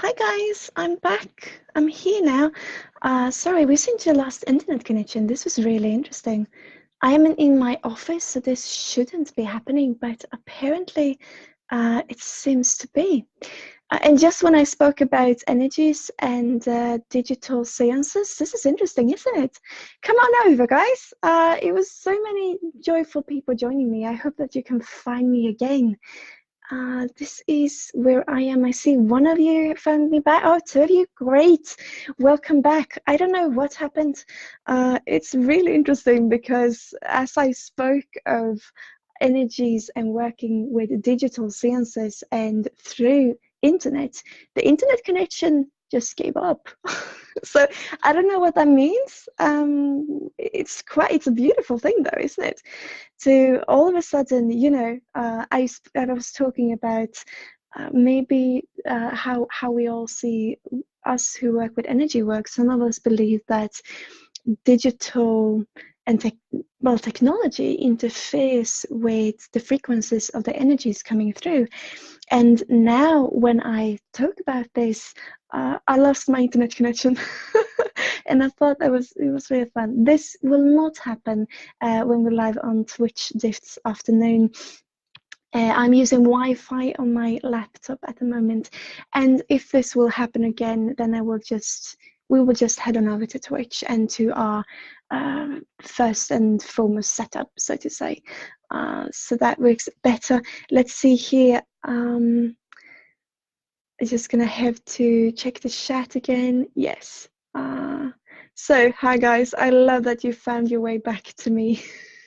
Hi guys, I'm back. I'm here now. Sorry, we seem to have lost internet connection. This was really interesting. I am in my office, so this shouldn't be happening, but apparently it seems to be. And just when I spoke about energies and digital seances, this is interesting, isn't it? Come on over, guys. It was so many joyful people joining me. I hope that you can find me again. This is where I am. I see one of you found me back. Oh, two of you. Great. Welcome back. I don't know what happened. It's really interesting because as I spoke of energies and working with digital seances and through internet, the internet connection just gave up. So I don't know what that means. It's a beautiful thing though, isn't it? To all of a sudden, I was talking about maybe how we all see us who work with energy work. Some of us believe that digital and technology interferes with the frequencies of the energies coming through. And now when I talk about this, I lost my internet connection. And I thought it was really fun. This will not happen when we're live on Twitch this afternoon. I'm using Wi-Fi on my laptop at the moment, and if this will happen again, then we will just head on over to Twitch and to our first and foremost setup, so to say. So that works better. Let's see here. I'm just gonna have to check the chat again. Yes. So hi guys, I love that you found your way back to me.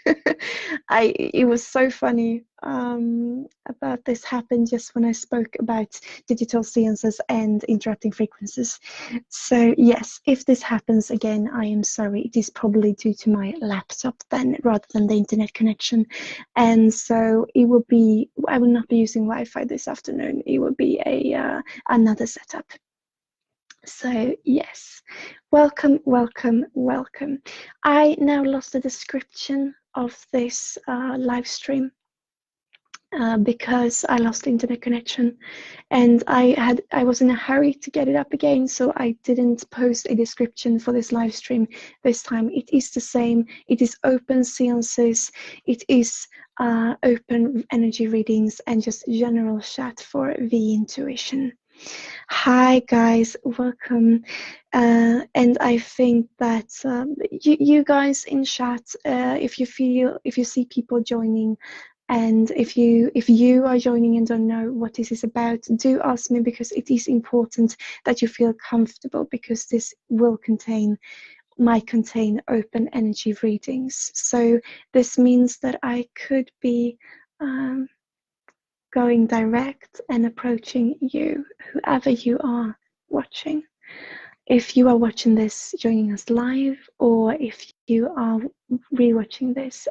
It was so funny about this happened just when I spoke about digital seances and interrupting frequencies. So yes, if this happens again, I am sorry. It is probably due to my laptop then rather than the internet connection. And so I will not be using Wi-Fi this afternoon. It will be another setup. So yes, welcome, welcome, welcome. I now lost the description of this live stream because I lost the internet connection, and I was in a hurry to get it up again, so I didn't post a description for this live stream this time. It is the same. It is open seances. It is open energy readings and just general chat for the intuition. Hi guys, welcome. And I think that you guys in chat, if you see people joining, and if you are joining and don't know what this is about, do ask me, because it is important that you feel comfortable, because this might contain open energy readings. So this means that I could be going direct and approaching you, whoever you are watching. If you are watching this joining us live, or if you are rewatching this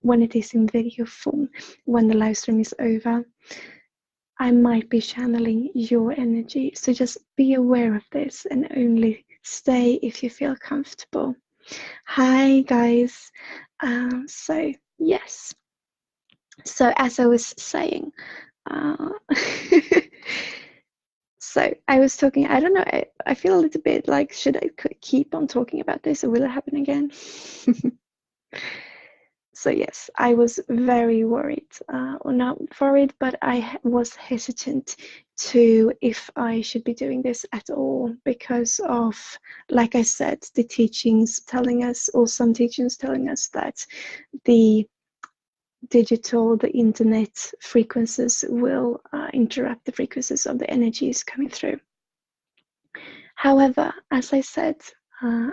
when it is in video form, when the live stream is over, I might be channeling your energy. So just be aware of this and only stay if you feel comfortable. Hi guys. So yes. So as I was saying, so I was talking, I don't know, I feel a little bit like, should I keep on talking about this, or will it happen again? So yes, I was very worried, or not worried, but I was hesitant to if I should be doing this at all, because of, like I said, the teachings telling us, or some teachings telling us, that the internet frequencies will interrupt the frequencies of the energies coming through. However, as I said,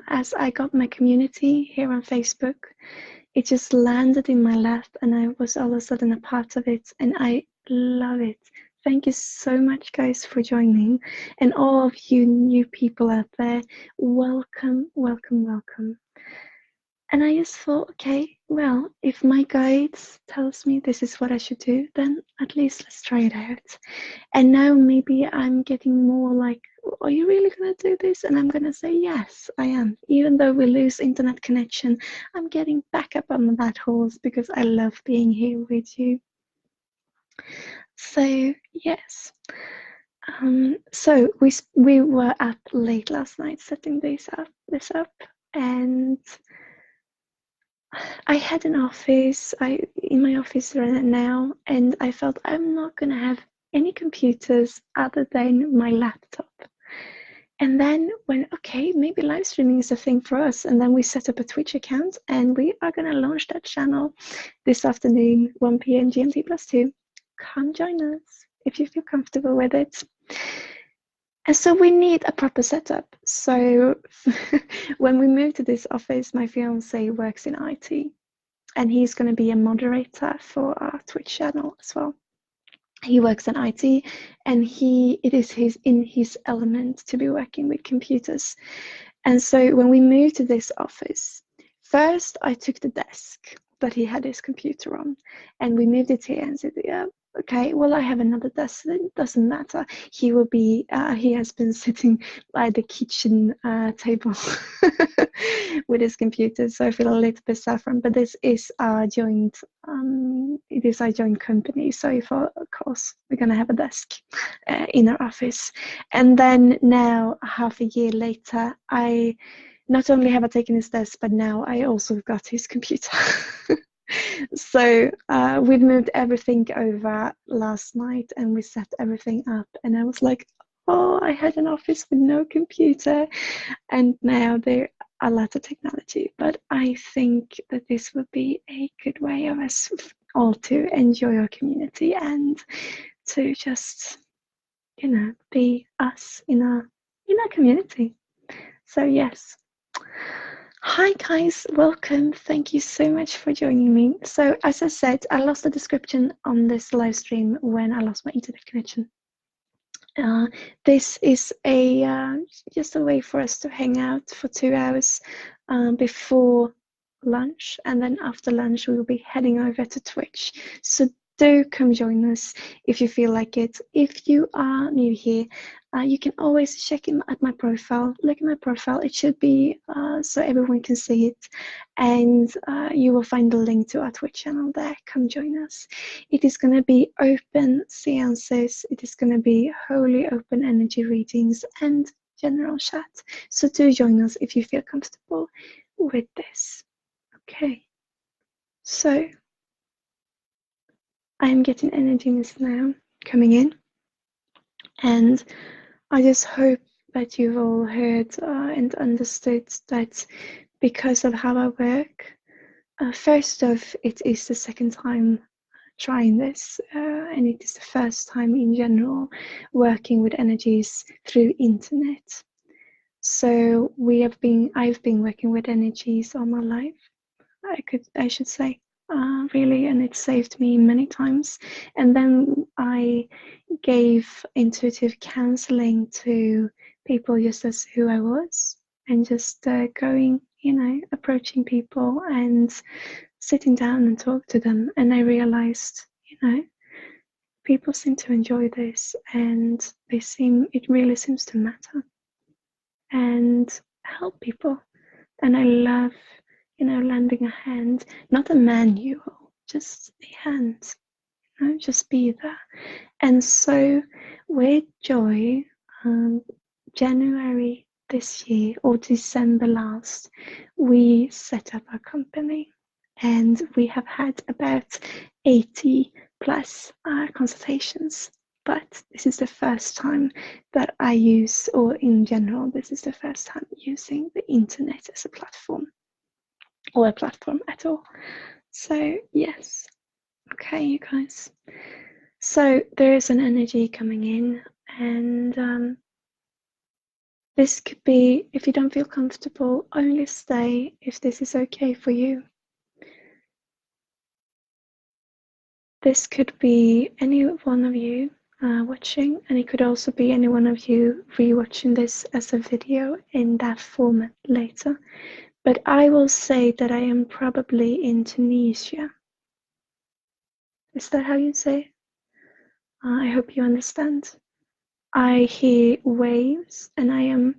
as I got my community here on Facebook, it just landed in my lap, and I was all of a sudden a part of it, and I love it. Thank you so much, guys, for joining, and all of you new people out there, welcome, welcome, welcome. And I just thought, okay, well, if my guides tells me this is what I should do, then at least let's try it out. And now maybe I'm getting more like, are you really going to do this? And I'm going to say, yes, I am. Even though we lose internet connection, I'm getting back up on that horse, because I love being here with you. So, yes. So we were up late last night setting this up, and I had an office. In my office right now, and I felt I'm not gonna have any computers other than my laptop. And then when, okay, maybe live streaming is a thing for us, and then we set up a Twitch account, and we are gonna launch that channel this afternoon, 1 p.m. GMT +2. Come join us if you feel comfortable with it. And so we need a proper setup. So when we moved to this office, my fiance works in IT, and he's going to be a moderator for our Twitch channel as well. He works in IT, and it is in his element to be working with computers. And so when we moved to this office, first I took the desk that he had his computer on, and we moved it here and said, yeah, okay, well, I have another desk, so it doesn't matter. He will be, he has been sitting by the kitchen table with his computer, so I feel a little bit saffron, but this is our joint, it is our joint company, so of course, we're gonna have a desk in our office. And then now, half a year later, I not only have I taken his desk, but now I also got his computer. So we've moved everything over last night, and we set everything up, and I was like, oh, I had an office with no computer, and now there are a lot of technology, but I think that this would be a good way of us all to enjoy our community and to just, you know, be us in our community. So yes. Hi guys, welcome. Thank you so much for joining me. So as I said, I lost the description on this live stream when I lost my internet connection. This is just a way for us to hang out for 2 hours before lunch, and then after lunch we will be heading over to Twitch. So do come join us if you feel like it. If you are new here, you can always check in at my profile. Look at my profile. It should be so everyone can see it, and you will find the link to our Twitch channel there. Come join us. It is going to be open seances. It is going to be wholly open energy readings and general chat. So do join us if you feel comfortable with this. Okay. So I am getting energies now coming in, and I just hope that you've all heard and understood that because of how I work, first off, it is the second time trying this, and it is the first time in general working with energies through internet. So I've been working with energies all my life, I should say. Really, and it saved me many times. And then I gave intuitive counseling to people just as who I was, and just going, approaching people and sitting down and talk to them. And I realized, people seem to enjoy this, and it really seems to matter and help people. And I love lending a hand, not a manual, just a hand, just be there. And so with Joy, January this year or December last, we set up our company, and we have had about 80 plus consultations. But this is the first time that I use, or in general, this is the first time using the internet as a platform, or a platform at all. So yes, okay, you guys. So there is an energy coming in, and this could be, if you don't feel comfortable, only stay if this is okay for you. This could be any one of you watching, and it could also be any one of you rewatching this as a video in that format later. But I will say that I am probably in Tunisia. Is that how you say? I hope you understand. I hear waves, and I am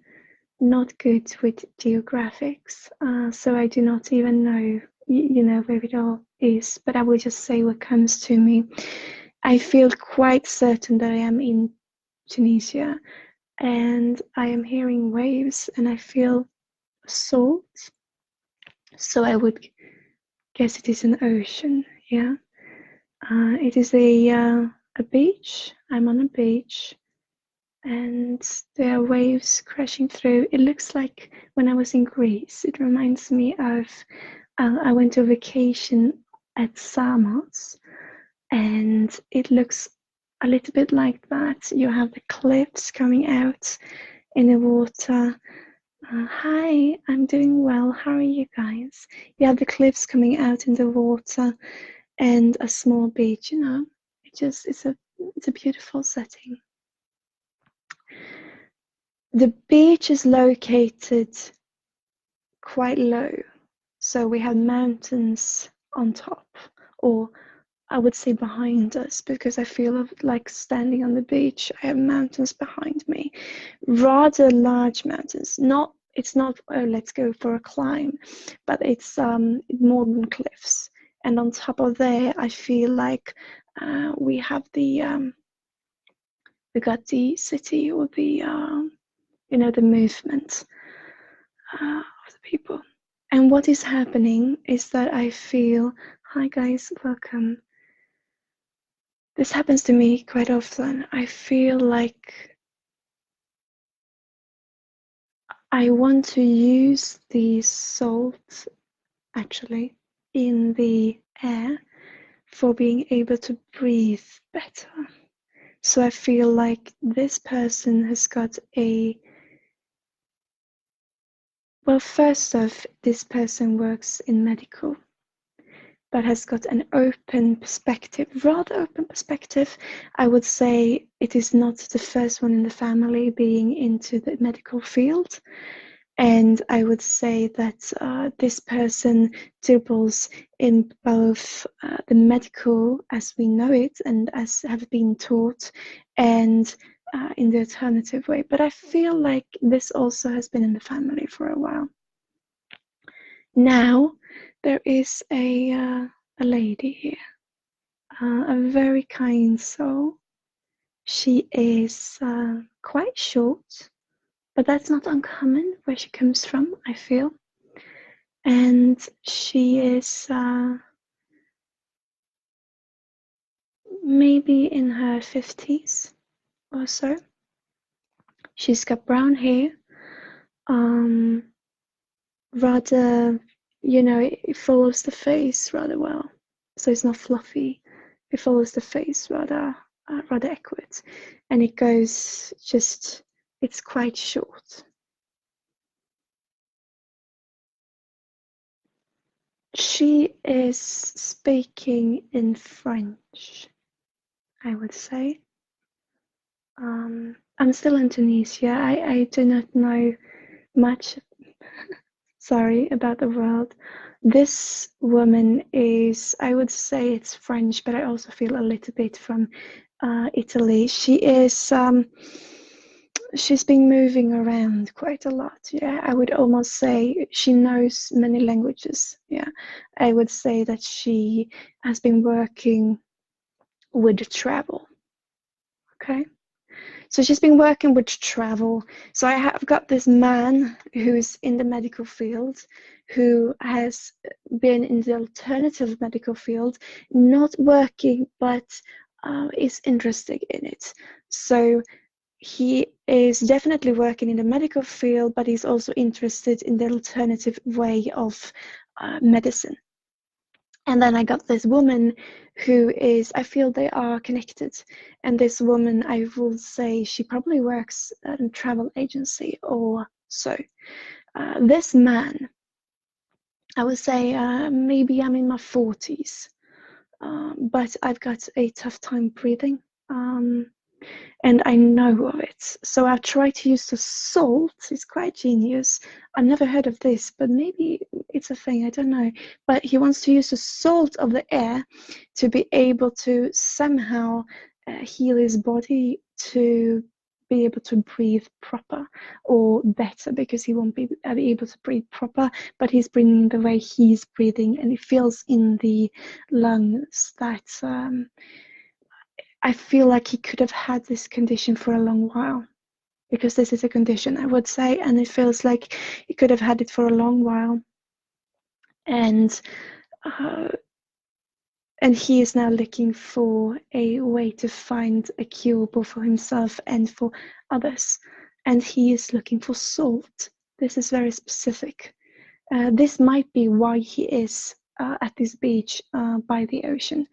not good with geographics, so I do not even know, where it all is. But I will just say what comes to me. I feel quite certain that I am in Tunisia, and I am hearing waves and I feel salt. So I would guess it is an ocean. Yeah, it is a beach. I'm on a beach, and there are waves crashing through. It looks like when I was in Greece. It reminds me of I went to vacation at Samos, and it looks a little bit like that. You have the cliffs coming out in the water. Hi, I'm doing well. How are you guys? You have the cliffs coming out in the water and a small beach. You know, it's a beautiful setting. The beach is located quite low, so we have mountains on top, or I would say behind us, because I feel like standing on the beach. I have mountains behind me, rather large mountains. It's not, oh, let's go for a climb, but it's more than cliffs. And on top of there, I feel like we have we got the city, or the the movement of the people. And what is happening is that I feel, hi guys, welcome. This happens to me quite often. I feel like I want to use the salt actually in the air for being able to breathe better. So I feel like this person has got well, first off, this person works in medical, but has got an open perspective, rather open perspective. I would say it is not the first one in the family being into the medical field. And I would say that this person dabbles in both the medical as we know it and as have been taught, and in the alternative way. But I feel like this also has been in the family for a while. Now, there is a lady here, a very kind soul. She is quite short, but that's not uncommon where she comes from, I feel. And she is maybe in her 50s or so. She's got brown hair, rather, it follows the face rather well. So it's not fluffy. It follows the face rather accurate, and it goes it's quite short. She is speaking in French, I would say. I'm still in Tunisia. I do not know much, sorry, about the world. This woman is, I would say it's French, but I also feel a little bit from Italy. She's been moving around quite a lot. Yeah, I would almost say she knows many languages. Yeah, I would say that she has been working with travel. Okay. So she's been working with travel. So I have got this man who's in the medical field, who has been in the alternative medical field, not working, but is interested in it. So he is definitely working in the medical field, but he's also interested in the alternative way of medicine. And then I got this woman who is, I feel they are connected. And this woman, I will say, she probably works at a travel agency or so. This man, I would say maybe I'm in my 40s, but I've got a tough time breathing. And I know of it. So I've tried to use the salt. It's quite genius. I've never heard of this, but maybe it's a thing, I don't know. But he wants to use the salt of the air to be able to somehow heal his body, to be able to breathe proper or better, because he won't be able to breathe proper, but he's breathing the way he's breathing, and it feels in the lungs that I feel like he could have had this condition for a long while, because this is a condition, I would say, and it feels like he could have had it for a long while. And he is now looking for a way to find a cure both for himself and for others. And he is looking for salt. This is very specific. This might be why he is at this beach by the ocean.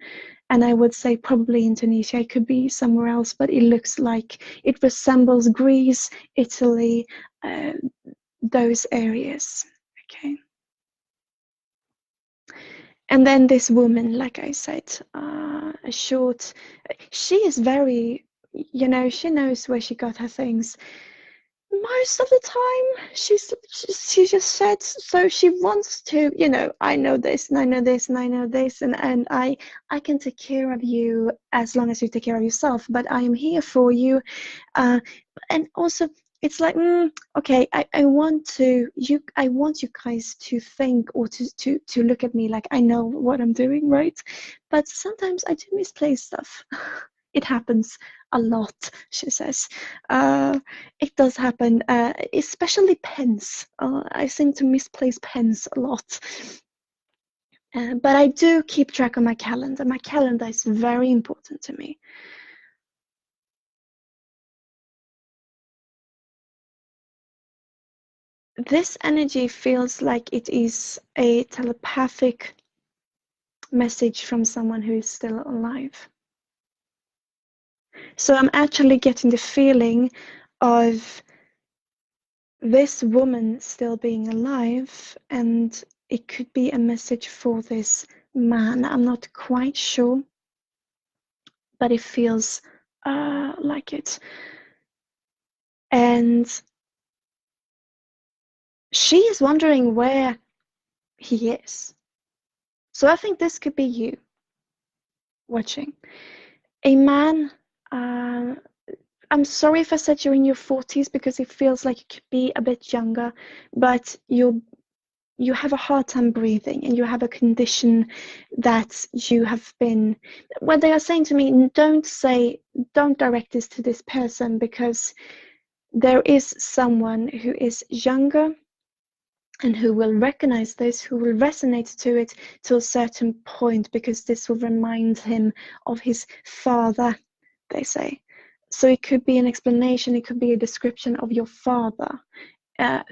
And I would say probably Indonesia. It could be somewhere else, but it looks like it resembles Greece, Italy, those areas. Okay. And then this woman, like I said, a short, she is very, she knows where she got her things. Most of the time, she just said, so she wants to, I know this and I know this and I know this, and I can take care of you as long as you take care of yourself, but I am here for you. And also, it's like, okay, I want you guys to think, or to look at me like I know what I'm doing, right? But sometimes I do misplace stuff. It happens a lot, she says. It does happen, especially pens. I seem to misplace pens a lot. But I do keep track of my calendar. My calendar is very important to me. This energy feels like it is a telepathic message from someone who is still alive. So I'm actually getting the feeling of this woman still being alive, and it could be a message for this man. I'm not quite sure, but it feels like it. And she is wondering where he is. So I think this could be you watching. A man, I'm sorry if I said you're in your 40s, because it feels like you could be a bit younger, but you have a hard time breathing, and you have a condition that you have been, when they are saying to me, don't direct this to this person, because there is someone who is younger and who will recognize this, who will resonate to it to a certain point, because this will remind him of his father, they say. So it could be an explanation, it could be a description of your father.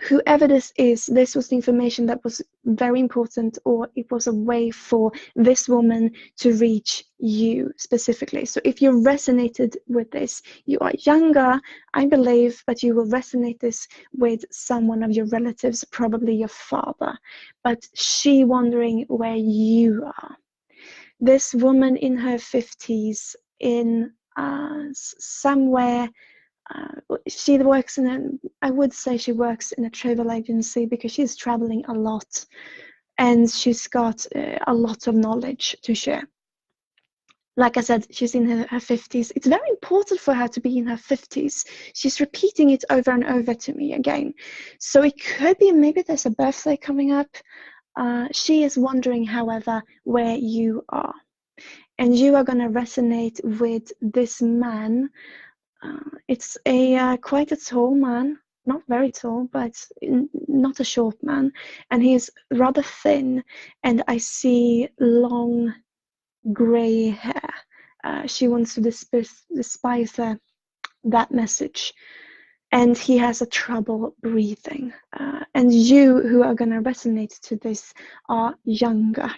Whoever this is, this was the information that was very important, or it was a way for this woman to reach you specifically. So if you resonated with this, you are younger, I believe, but you will resonate this with someone of your relatives, probably your father. But she wondering where you are. This woman in her 50s, in somewhere, she works I would say she works in a travel agency, because she's traveling a lot, and she's got a lot of knowledge to share. Like I said, she's in her 50s. It's very important for her to be in her 50s. She's repeating it over and over to me again. So it could be, maybe there's a birthday coming up. She is wondering, however, where you are. And you are going to resonate with this man. It's quite a tall man, not very tall, but not a short man, and he's rather thin, and I see long grey hair. She wants to despise that message, and he has a trouble breathing. And you who are going to resonate to this are younger,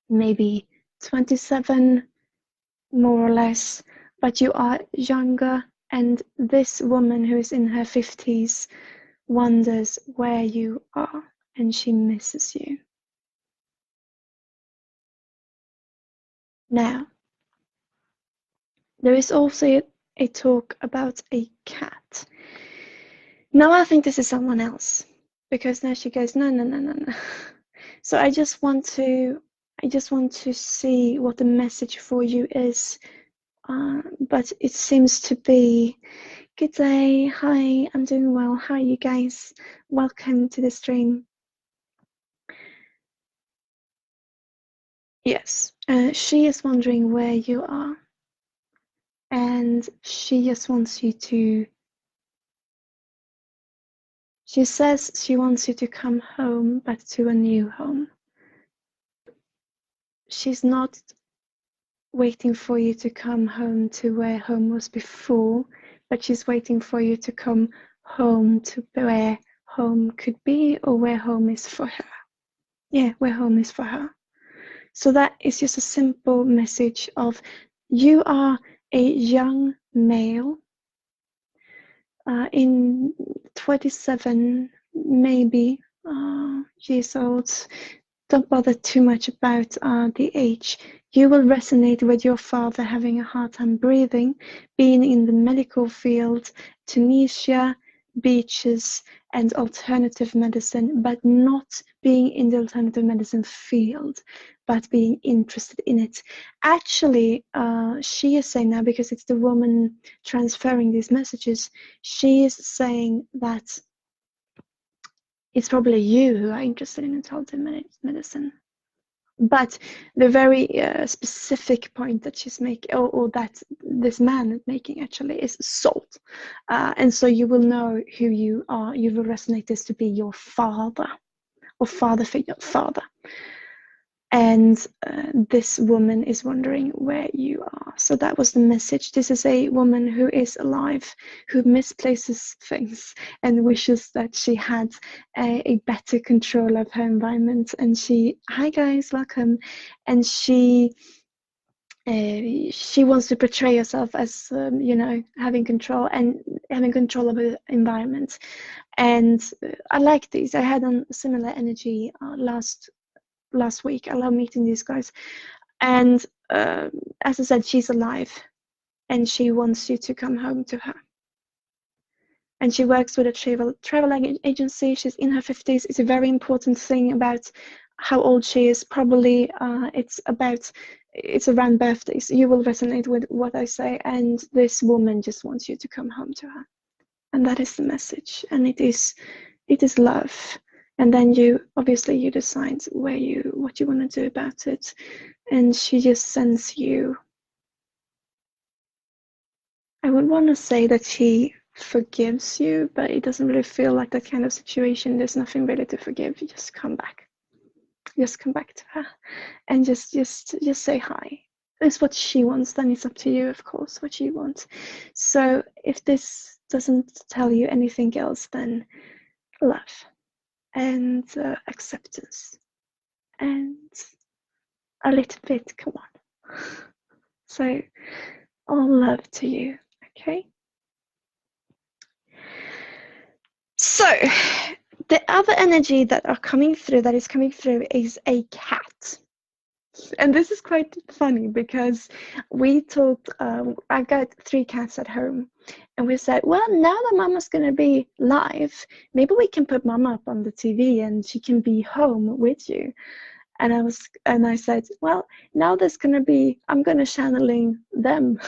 maybe 27, more or less, but you are younger, and this woman who is in her 50s wonders where you are, and she misses you. Now, there is also a talk about a cat. Now I think this is someone else, because now she goes, no. So I just want to see what the message for you is. But it seems to be, good day, hi, I'm doing well, how are you guys? Welcome to the stream. Yes, she is wondering where you are. and she just wants you to, she says she wants you to come home, but to a new home. She's not waiting for you to come home to where home was before, but she's waiting for you to come home to where home could be, or where home is for her. Yeah, where home is for her. So that is just a simple message of, you are a young male in 27 maybe years old. Don't bother too much about the age. You will resonate with your father having a hard time breathing, being in the medical field, Tunisia, beaches, and alternative medicine, but not being in the alternative medicine field, but being interested in it. Actually, she is saying now, because it's the woman transferring these messages, she is saying that it's probably you who are interested in alternative medicine. But the very specific point that she's making, or that this man is making actually, is salt. And so you will know who you are. You will resonate this to be your father, or father figure, father. And this woman is wondering where you are. So that was the message. This is a woman who is alive, who misplaces things and wishes that she had a better control of her environment. And she, hi guys, welcome. And she wants to portray herself as, you know, having control of the environment. And I like these. I had a similar energy last week. I love meeting these guys. And as I said, she's alive, and she wants you to come home to her. And she works with a travel agency. She's in her 50s. It's a very important thing about how old she is. Probably it's around birthdays. You will resonate with what I say. And this woman just wants you to come home to her. And that is the message. And it is love. And then you decide what you want to do about it. And she just sends you, I would want to say that she forgives you, but it doesn't really feel like that kind of situation. There's nothing really to forgive. You just come back. Just come back to her and just say hi. It's what she wants. Then it's up to you, of course, what you want. So if this doesn't tell you anything else, then love and acceptance and a little bit, come on. So all love to you, okay? So the other energy that is coming through is a cat. And this is quite funny, because we talked, I've got 3 cats at home, and we said, well, now that Mama's going to be live, maybe we can put Mama up on the TV and she can be home with you. And I said, well, now there's going to be, I'm going to channeling them.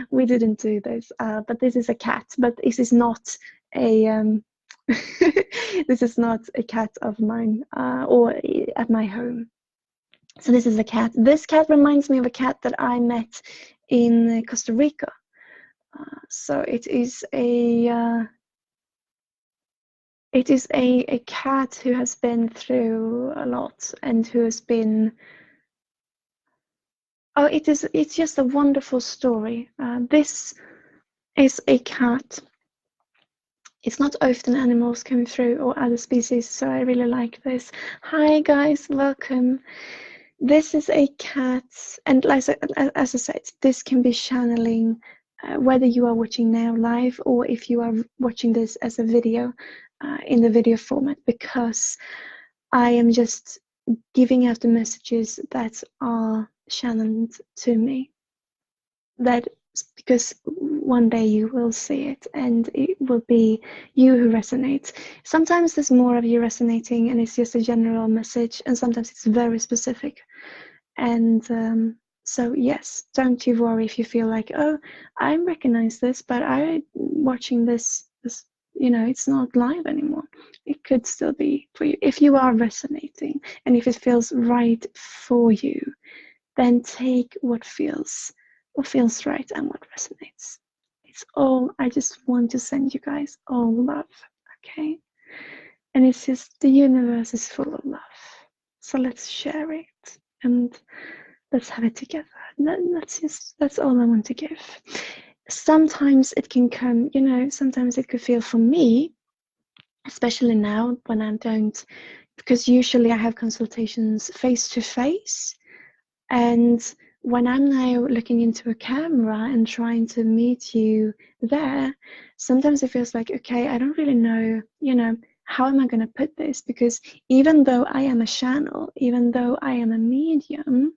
We didn't do this, but this is a cat, but this is not a, this is not a cat of mine, or at my home. So this is a cat. This cat reminds me of a cat that I met in Costa Rica. So it is a cat who has been through a lot, and who has been. Oh, it's just a wonderful story. This is a cat. It's not often animals come through, or other species, so I really like this. Hi guys, welcome. This is a cat, and as I said, this can be channeling, whether you are watching now live, or if you are watching this as a video, in the video format, because I am just giving out the messages that are channeled to me. That because one day you will see it, and it will be you who resonates. Sometimes there's more of you resonating, and it's just a general message, and sometimes it's very specific. And so yes, don't you worry if you feel like, oh, I recognize this, but I'm watching this, you know, it's not live anymore. It could still be for you. If you are resonating, and if it feels right for you, then take what feels what feels right and what resonates. It's all, I just want to send you guys all love, okay? And it's just, the universe is full of love. So let's share it and let's have it together. That's all I want to give. Sometimes it can come, you know, sometimes it could feel, for me, especially now when I don't, because usually I have consultations face to face, and when I'm now looking into a camera and trying to meet you there, sometimes it feels like, okay, I don't really know, you know, how am I going to put this? Because even though I am a channel, even though I am a medium,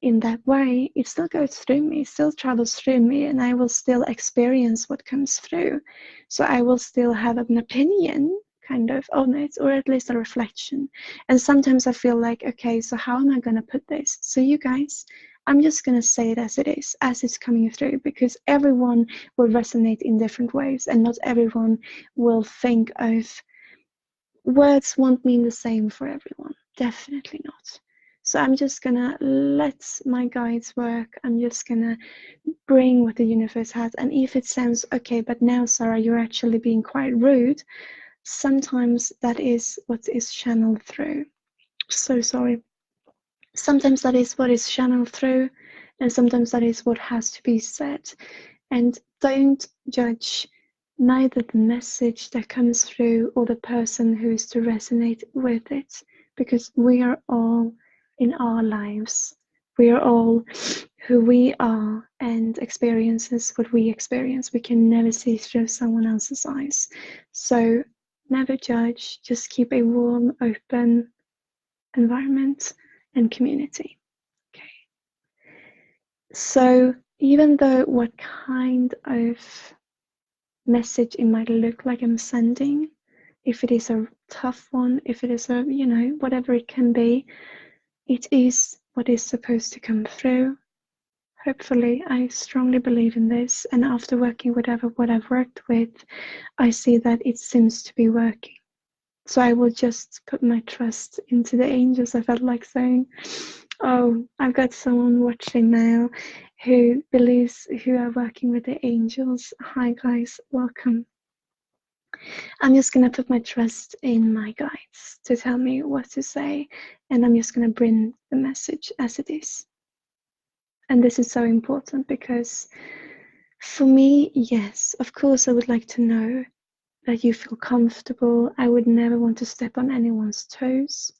in that way, it still goes through me, still travels through me, and I will still experience what comes through. So I will still have an opinion kind of on it, or at least a reflection. And sometimes I feel like, okay, so how am I going to put this? So you guys, I'm just going to say it as it is, as it's coming through, because everyone will resonate in different ways, and not everyone will think of, words won't mean the same for everyone. Definitely not. So I'm just gonna let my guides work. I'm just gonna bring what the universe has. And if it sounds okay, but now, Sarah, you're actually being quite rude, sometimes that is what is channeled through. So sorry. Sometimes that is what is channeled through, and sometimes that is what has to be said. And don't judge neither the message that comes through or the person who is to resonate with it, because we are all in our lives. We are all who we are and experiences what we experience. We can never see through someone else's eyes. So never judge, just keep a warm, open environment and community. Okay. So even though what kind of message it might look like I'm sending, if it is a tough one, if it is a, you know, whatever it can be, it is what is supposed to come through. Hopefully, I strongly believe in this, and after working with what I've worked with, I see that it seems to be working. So I will just put my trust into the angels. I felt like saying, oh, I've got someone watching now who believes, who are working with the angels. Hi guys, welcome. I'm just going to put my trust in my guides to tell me what to say, and I'm just going to bring the message as it is. And this is so important because for me, yes, of course, I would like to know that you feel comfortable. I would never want to step on anyone's toes.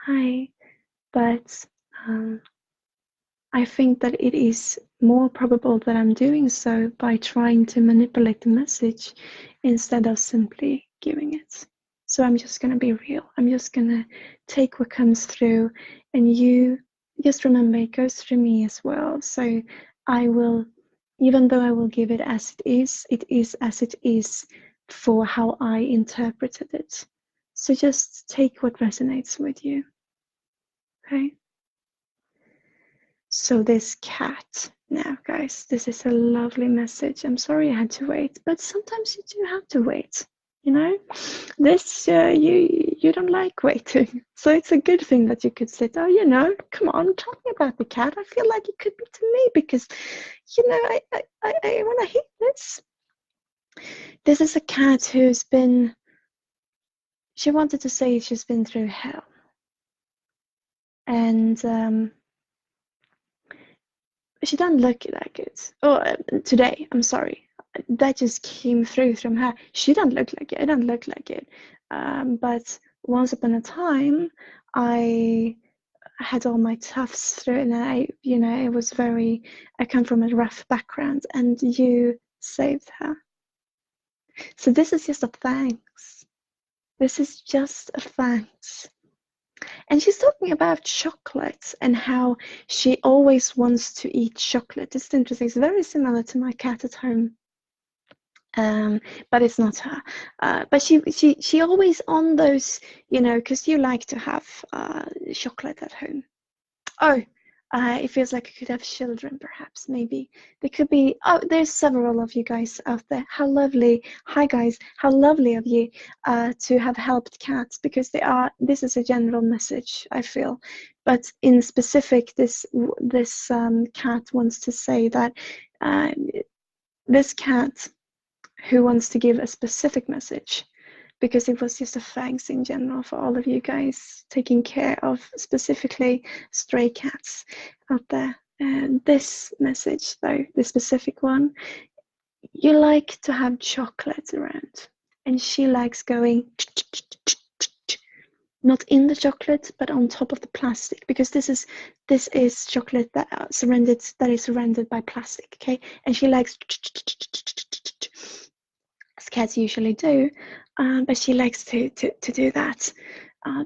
Hi, but I think that it is more probable that I'm doing so by trying to manipulate the message instead of simply giving it. So I'm just going to be real. I'm just going to take what comes through, and you just remember it goes through me as well. So I will, even though I will give it as it is as it is for how I interpreted it. So just take what resonates with you. Okay? So this cat, now guys, this is a lovely message. I'm sorry I had to wait, but sometimes you do have to wait, you know. This you don't like waiting, so it's a good thing that you could sit. Oh, you know, come on, tell me about the cat. I feel like it could be to me because, you know, I want to hear this. This is a cat who's been. She wanted to say she's been through hell, and she doesn't look that good. Oh, today, I'm sorry. That just came through from her. She doesn't look like it. I don't look like it. But once upon a time, I had all my tufts through, and it was very. I come from a rough background, and you saved her. So this is just a thanks. This is just a thanks. And she's talking about chocolate and how she always wants to eat chocolate. It's interesting. It's very similar to my cat at home, but it's not her. But she always on those, you know, because you like to have chocolate at home. Oh, It feels like I could have children, perhaps, maybe. There could be, oh, there's several of you guys out there. How lovely. Hi, guys. How lovely of you to have helped cats, because this is a general message, I feel. But in specific, this cat wants to say that this cat who wants to give a specific message, because it was just a thanks in general for all of you guys taking care of specifically stray cats out there. And this message, though, the specific one, you like to have chocolate around, and she likes going not in the chocolate but on top of the plastic, because this is chocolate that is surrounded by plastic, okay? And she likes, as cats usually do, but she likes to do that.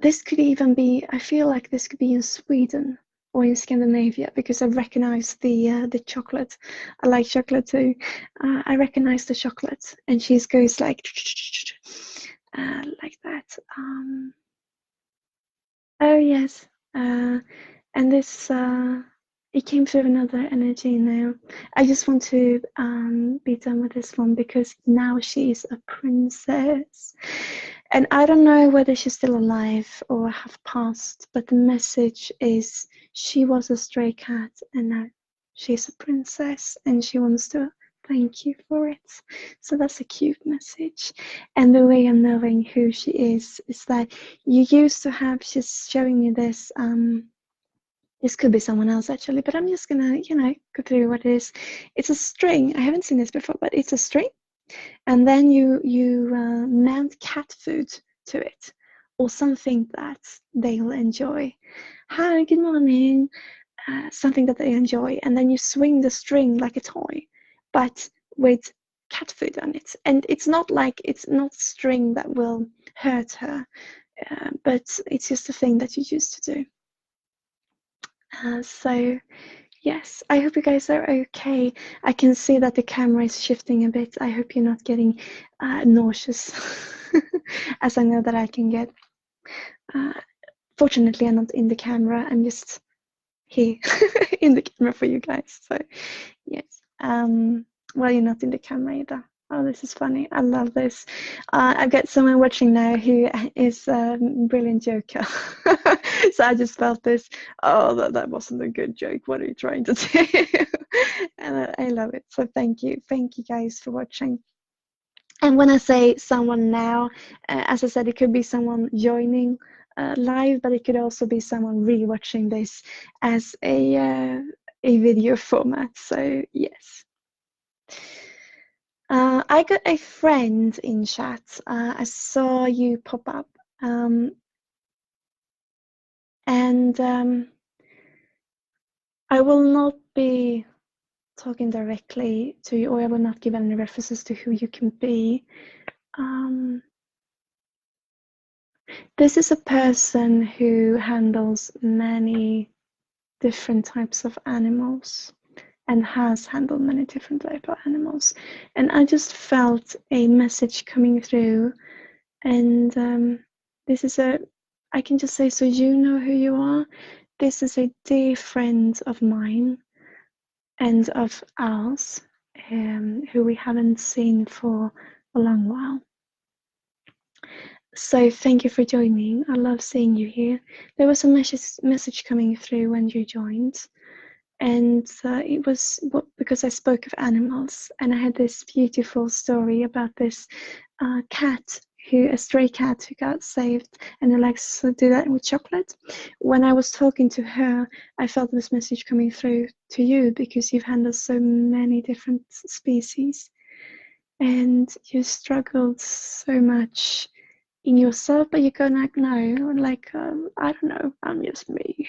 This could even be, I feel like this could be in Sweden or in Scandinavia, because I recognize the chocolate. I like chocolate too. I recognize the chocolate, and she goes like that. Oh yes, and this it came through another energy now. I just want to be done with this one, because now she's a princess. And I don't know whether she's still alive or have passed, but the message is she was a stray cat and now she's a princess, and she wants to thank you for it. So that's a cute message. And the way I'm knowing who she is that you used to have, she's showing me this, this could be someone else actually, but I'm just gonna, go through what it is. It's a string. I haven't seen this before, but it's a string. And then you mount cat food to it, or something that they'll enjoy. Hi, good morning. Something that they enjoy, and then you swing the string like a toy, but with cat food on it. And it's not string that will hurt her, but it's just a thing that you used to do. So yes, I hope you guys are okay. I can see that the camera is shifting a bit. I hope you're not getting nauseous, as I know that I can get. Fortunately, I'm not in the camera. I'm just here in the camera for you guys. So yes. Well, you're not in the camera either. Oh, this is funny. I love this. I've got someone watching now who is a brilliant joker. So I just felt this. Oh, that wasn't a good joke. What are you trying to do? And I love it. So thank you. Thank you guys for watching. And when I say someone now, as I said, it could be someone joining live, but it could also be someone rewatching this as a video format. So yes. I got a friend in chat. I saw you pop up, and I will not be talking directly to you, or I will not give any references to who you can be. This is a person who handles many different types of animals, and has handled many different types of animals. And I just felt a message coming through, and this is I can just say, so you know who you are. This is a dear friend of mine and of ours, who we haven't seen for a long while. So thank you for joining. I love seeing you here. There was a message coming through when you joined. And it was because I spoke of animals, and I had this beautiful story about this a stray cat who got saved, and who likes to do that with chocolate. When I was talking to her, I felt this message coming through to you, because you've handled so many different species, and you struggled so much in yourself, but you're going like, no, like, I don't know, I'm just me,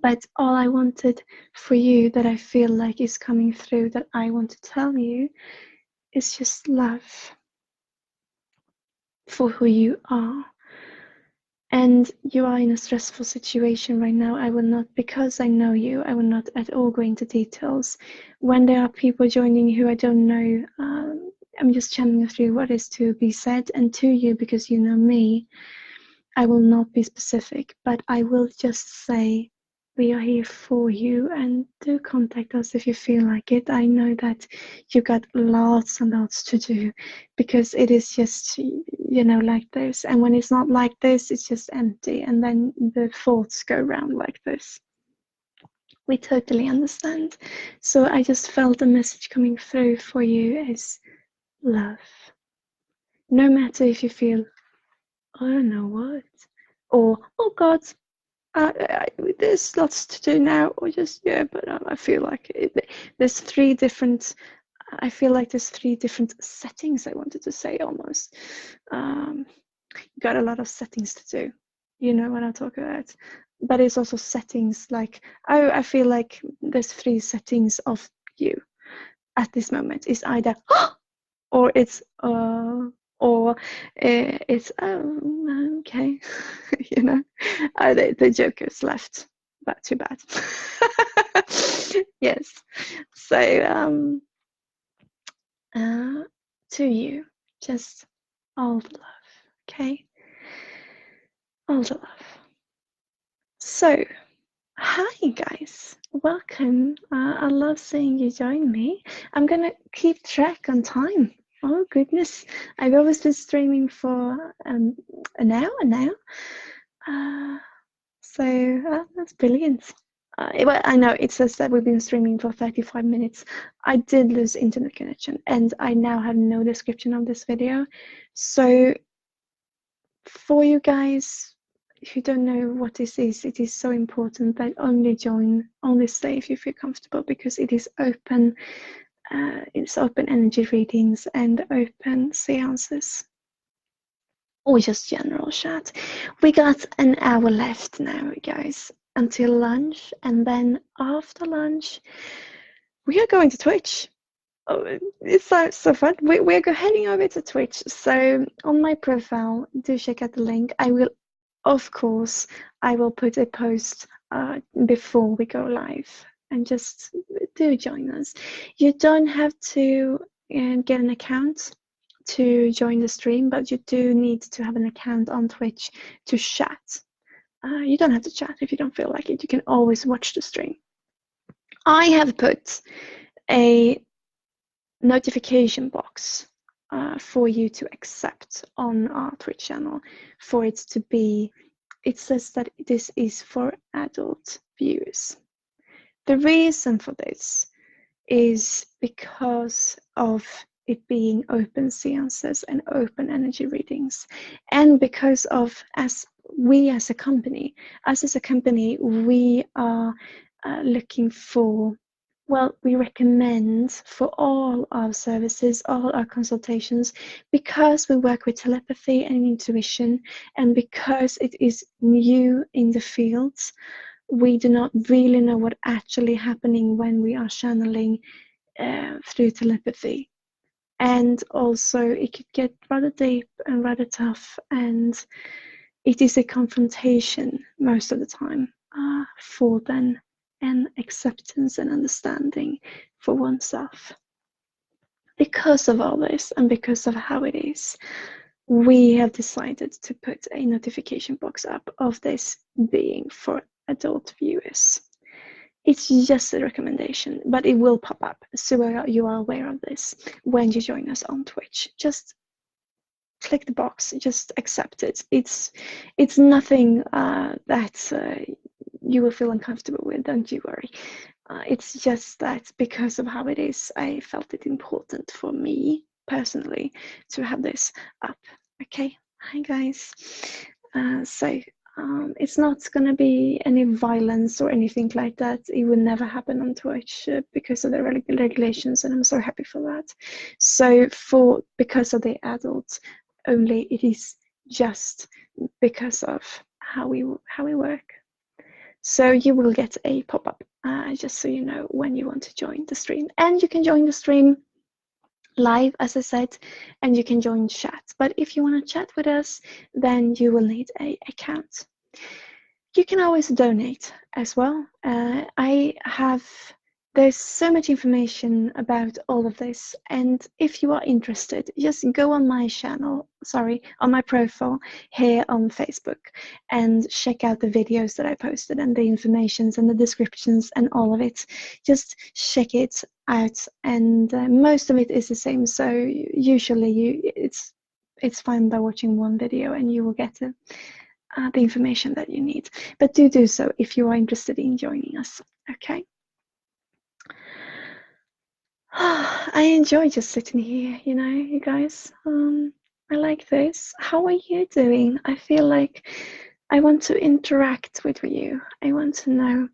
But all I wanted for you, that I feel like is coming through, that I want to tell you, is just love for who you are. And you are in a stressful situation right now. I will not, because I know you, I will not at all go into details. When there are people joining who I don't know, I'm just channeling through what is to be said, and to you, because you know me. I will not be specific, but I will just say we are here for you, and do contact us if you feel like it. I know that you got lots and lots to do, because it is just, like this. And when it's not like this, it's just empty, and then the thoughts go around like this. We totally understand. So I just felt the message coming through for you is love. No matter if you feel, I don't know what, or, oh God, there's lots to do now, or just, but I feel like there's three different, I feel like there's three different settings, I wanted to say, almost. Got a lot of settings to do, you know what I talk about. But it's also settings like, oh, I feel like there's three settings of you at this moment. It's either or it's or it's, oh, okay. The Joker's left, but too bad. Yes. So to you, just all the love, okay? All the love. So, hi guys, welcome. I love seeing you join me. I'm gonna keep track on time. Oh goodness, I've always been streaming for an hour now. So that's brilliant. Well, I know it says that we've been streaming for 35 minutes. I did lose internet connection, and I now have no description of this video. So for you guys who don't know what this is, it is so important that only join, only stay if you feel comfortable, because it is open. It's open energy readings and open seances, or just general chat. We got an hour left now, guys, until lunch, and then after lunch we are going to Twitch. Oh, it sounds so fun. We're heading over to Twitch. So on my profile, do check out the link. I will, of course, I will put a post before we go live, and just do join us. You don't have to get an account to join the stream, but you do need to have an account on Twitch to chat. You don't have to chat if you don't feel like it. You can always watch the stream. I have put a notification box for you to accept on our Twitch channel, for it to be, it says that this is for adult viewers. The reason for this is because of it being open seances and open energy readings, and because of as a company, we are looking for, well, we recommend for all our services, all our consultations, because we work with telepathy and intuition, and because it is new in the fields, we do not really know what actually happening when we are channeling through telepathy. And also it could get rather deep and rather tough, and it is a confrontation most of the time for then an acceptance and understanding for oneself. Because of all this, and because of how it is, we have decided to put a notification box up of this being for adult viewers. It's just a recommendation, but it will pop up, so you are aware of this when you join us on Twitch. Just click the box, just accept it. It's nothing that you will feel uncomfortable with, don't you worry. It's just that because of how it is, I felt it important for me personally to have this up. Okay, hi guys. It's not going to be any violence or anything like that. It will never happen on Twitch because of the regulations, and I'm so happy for that. So because of the adults only, it is just because of how we work. So you will get a pop-up just so you know when you want to join the stream. And you can join the stream live, as I said, and you can join chat. But if you want to chat with us, then you will need an account. You can always donate as well. I have There's so much information about all of this, and if you are interested, just go on my channel, on my profile here on Facebook, and check out the videos that I posted and the informations and the descriptions and all of it. Just check it out, and most of it is the same. So usually it's fine by watching one video, and you will get the information that you need. But do so if you are interested in joining us. Okay. I enjoy just sitting here, you guys. I like this. How are you doing? I feel like I want to interact with you. I want to know.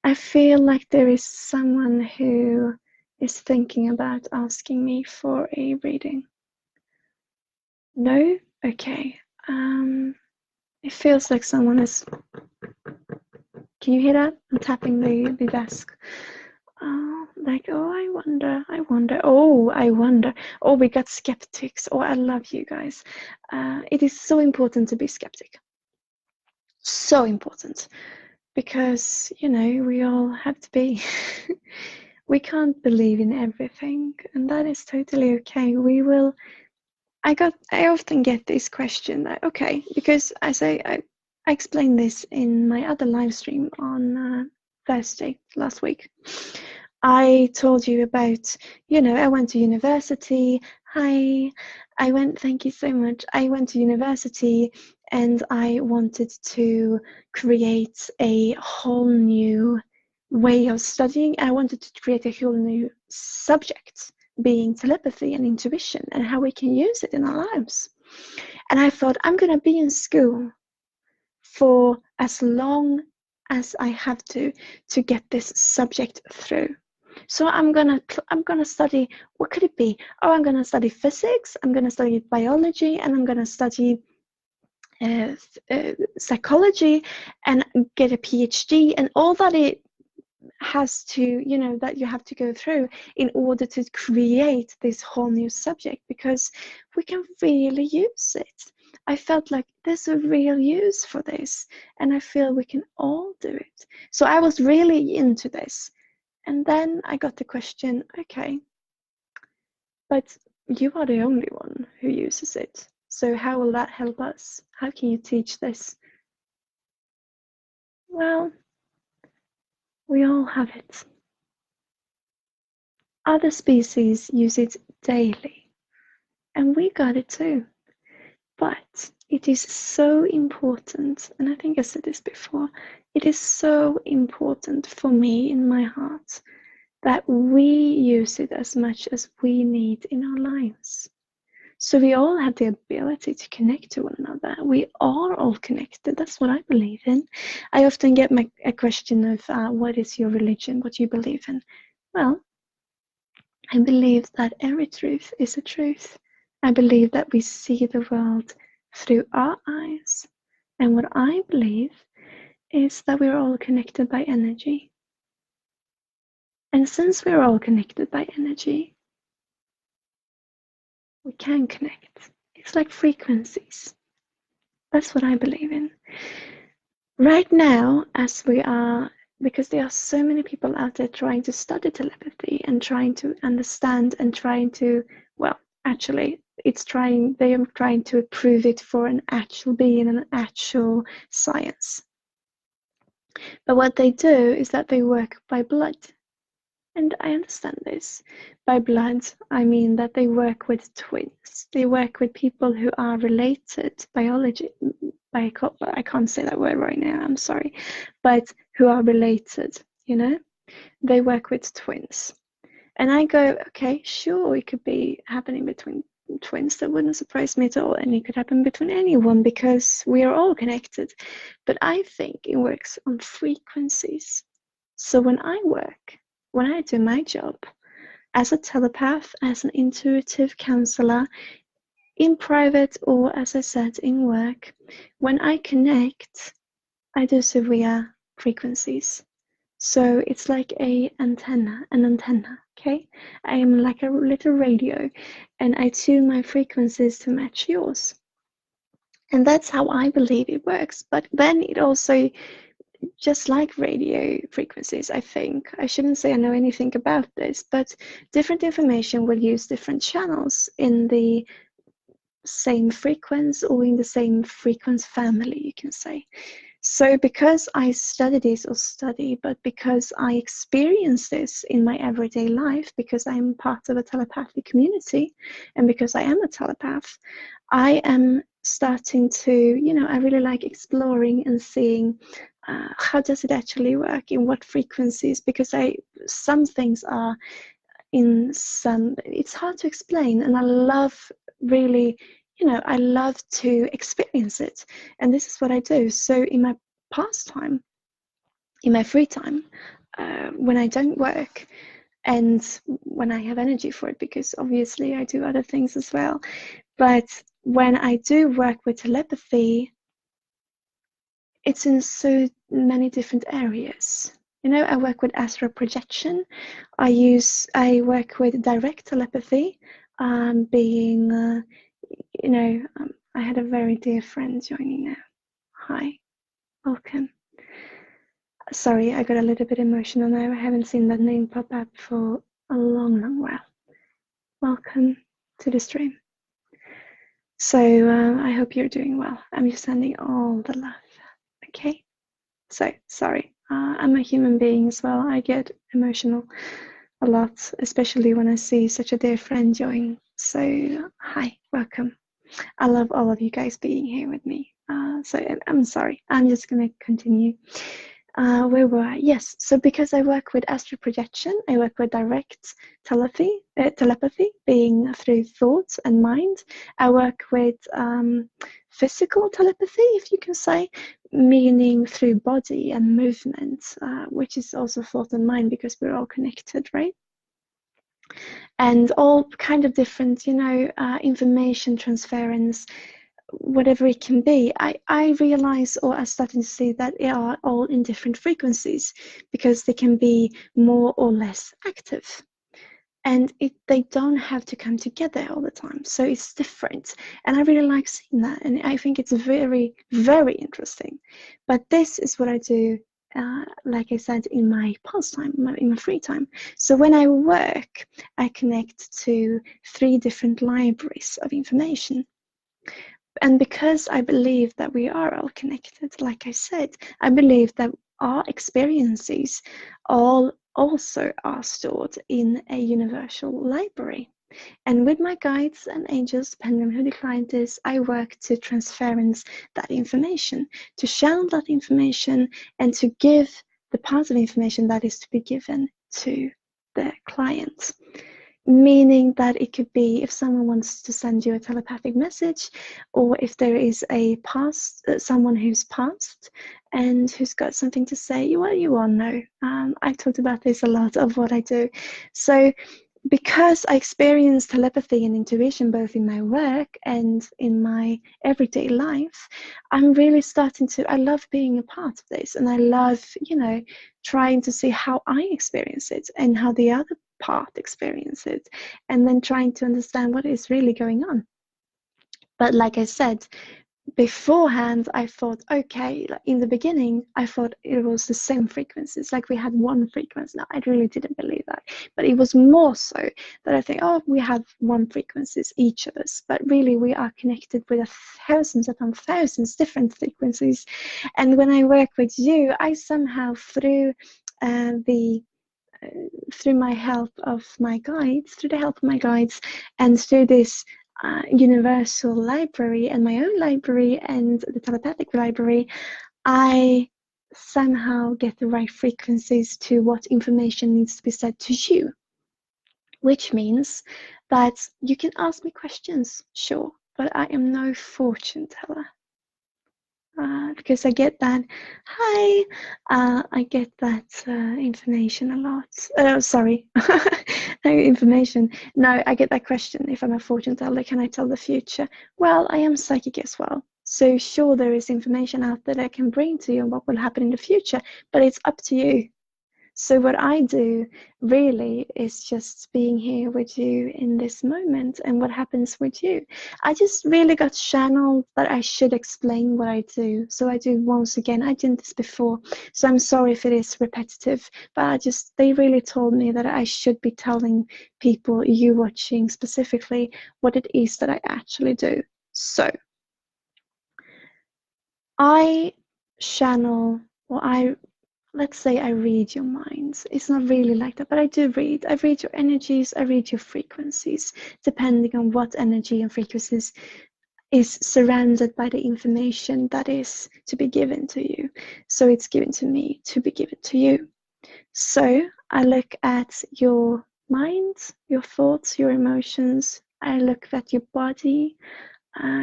I feel like there is someone who is thinking about asking me for a reading. No? Okay. It feels like someone is... Can you hear that? I'm tapping the desk. Like, oh, I wonder. Oh, I wonder. Oh, we got skeptics. Oh, I love you guys. It is so important to be skeptic. So important. Because, we all have to be. We can't believe in everything. And that is totally okay. I often get this question that, okay, because as I explained this in my other live stream on Thursday last week. I told you about, I went to university. Thank you so much. I went to university and I wanted to create a whole new way of studying. I wanted to create a whole new subject, being telepathy and intuition, and how we can use it in our lives. And I thought, I'm going to be in school for as long as I have to get this subject through. So I'm gonna study. What could it be? Oh, I'm gonna study physics. I'm gonna study biology, and I'm gonna study psychology, and get a PhD, and all that it has to, that you have to go through in order to create this whole new subject, because we can really use it. I felt like there's a real use for this, and I feel we can all do it. So I was really into this. And then I got the question, okay, but you are the only one who uses it. So how will that help us? How can you teach this? Well, we all have it. Other species use it daily, and we got it too. But it is so important, and I think I said this before, it is so important for me in my heart that we use it as much as we need in our lives. So we all have the ability to connect to one another. We are all connected. That's what I believe in. I often get a question of, what is your religion? What do you believe in? Well, I believe that every truth is a truth. I believe that we see the world through our eyes. And what I believe is that we're all connected by energy. And since we're all connected by energy, we can connect. It's like frequencies. That's what I believe in. Right now, as we are, because there are so many people out there trying to study telepathy and trying to understand and trying to, well, actually, they are trying to prove it for an actual being and an actual science. But what they do is that they work by blood. And I understand this. By blood, I mean that they work with twins. They work with people who are related, I can't say that word right now, I'm sorry, but who are related, They work with twins. And I go, okay, sure, it could be happening between twins. That wouldn't surprise me at all. And it could happen between anyone because we are all connected. But I think it works on frequencies. So when I do my job as a telepath, as an intuitive counselor, in private or, as I said, in work, when I connect, I do so via frequencies. So it's like an antenna, okay? I am like a little radio, and I tune my frequencies to match yours. And that's how I believe it works. But then it also just like radio frequencies, I think. I shouldn't say I know anything about this, but different information will use different channels in the same frequency or in the same frequency family, you can say. So because I study this, or study, but because I experience this in my everyday life, because I'm part of a telepathic community, and because I am a telepath, I am starting to, I really like exploring and seeing how does it actually work, in what frequencies, because some things are in some, it's hard to explain, and I love really, I love to experience it, and this is what I do. So in my pastime, in my free time, when I don't work, and when I have energy for it, because obviously I do other things as well, but when I do work with telepathy, it's in so many different areas. I work with astral projection. I work with direct telepathy, being, I had a very dear friend joining now. Hi, welcome. Sorry, I got a little bit emotional now. I haven't seen that name pop up for a long, long while. Welcome to the stream. So I hope you're doing well. I'm just sending all the love. Okay? So, sorry. I'm a human being as well. I get emotional a lot, especially when I see such a dear friend join. So, hi, welcome. I love all of you guys being here with me. So, I'm sorry. I'm just going to continue. Where were I? Yes, so because I work with astral projection, I work with direct telepathy, being through thoughts and mind. I work with physical telepathy, if you can say, meaning through body and movement, which is also thought and mind, because we're all connected, right? And all kind of different, information transference, whatever it can be. I realize, or I'm starting to see, that they are all in different frequencies, because they can be more or less active, and they don't have to come together all the time, so it's different, and I really like seeing that, and I think it's very, very interesting. But this is what I do, like I said, in my pastime, in my free time. So when I work, I connect to 3 different libraries of information. And because I believe that we are all connected, like I said, I believe that our experiences all also are stored in a universal library. And with my guides and angels, depending on who the client is, I work to transference that information, to channel that information, and to give the part of information that is to be given to the client. Meaning that it could be if someone wants to send you a telepathic message, or if there is a someone who's passed and who's got something to say. Well, you all know. I've talked about this a lot of what I do. So because I experience telepathy and intuition both in my work and in my everyday life, I'm really starting to, I love being a part of this, and I love, trying to see how I experience it and how the other part experience it, and then trying to understand what is really going on. But like I said, beforehand, I thought, okay, like in the beginning, I thought it was the same frequencies, like we had one frequency. No, I really didn't believe that. But it was more so that I think, oh, we have one frequencies, each of us. But really, we are connected with thousands upon thousands different frequencies. And when I work with you, I somehow, through my help of my guides, and through this universal library and my own library and the telepathic library, I somehow get the right frequencies to what information needs to be said to you. Which means that you can ask me questions, sure, but I am no fortune teller. Because I get that, hi, I get that information a lot. Sorry, information. No, I get that question. If I'm a fortune teller, can I tell the future? Well, I am psychic as well. So sure, there is information out there that I can bring to you on what will happen in the future, but it's up to you. So what I do really is just being here with you in this moment and what happens with you. I just really got channeled that I should explain what I do. So I do once again. I did this before, so I'm sorry if it is repetitive, but they really told me that I should be telling people, you watching specifically, what it is that I actually do. So I channel, or let's say I read your minds. It's not really like that, but I do read. I read your energies, I read your frequencies, depending on what energy and frequencies is surrounded by the information that is to be given to you. So it's given to me to be given to you. So I look at your mind, your thoughts, your emotions. I look at your body,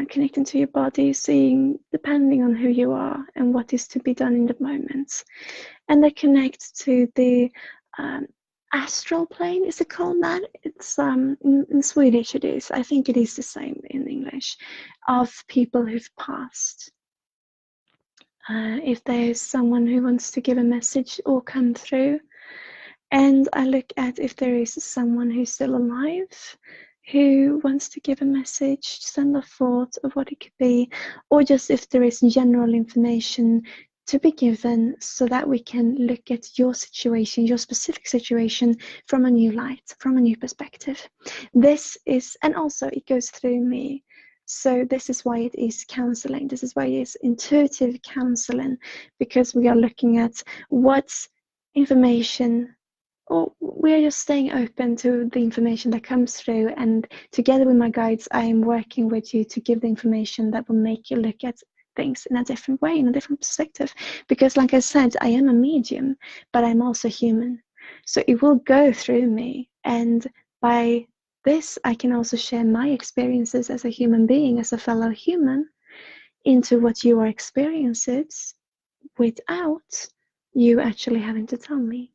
connecting to your body, seeing depending on who you are and what is to be done in the moment. And they connect to the astral plane. Is it called that? It's in Swedish it is. I think it is the same in English, of people who've passed. If there's someone who wants to give a message or come through, and I look at if there is someone who's still alive who wants to give a message, send a thought of what it could be, or just if there is general information to be given so that we can look at your situation, your specific situation, from a new light, from a new perspective. This is, and also it goes through me. So this is why it is counseling. This is why it is intuitive counseling, because we are looking at what information, or we're just staying open to the information that comes through, and together with my guides I am working with you to give the information that will make you look at things in a different way, in a different perspective. Because like I said, I am a medium, but I'm also human, so it will go through me, and by this I can also share my experiences as a human being, as a fellow human, into what you are experiencing without you actually having to tell me.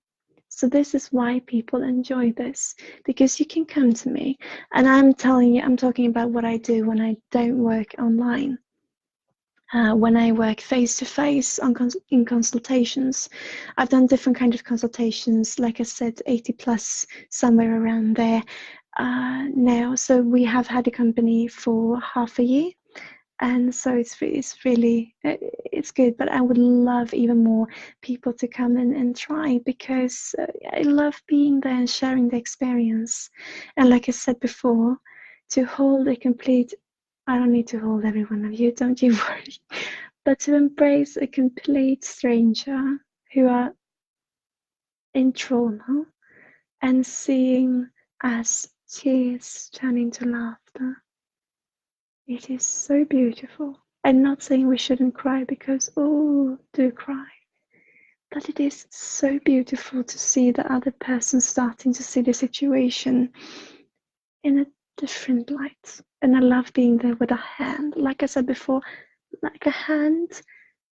So this is why people enjoy this, because you can come to me and I'm telling you, I'm talking about what I do when I don't work online. When I work face-to-face in consultations. I've done different kind of consultations, like I said, 80 plus, somewhere around there now. So we have had a company for half a year. And so it's really, it's good, but I would love even more people to come in and try, because I love being there and sharing the experience. And like I said before, to hold a complete, I don't need to hold every one of you, don't you worry, but to embrace a complete stranger who are in trauma and seeing as tears turn into laughter. It is so beautiful. I'm not saying we shouldn't cry, because, oh, do cry. But it is so beautiful to see the other person starting to see the situation in a different light. And I love being there with a hand. Like I said before, like a hand,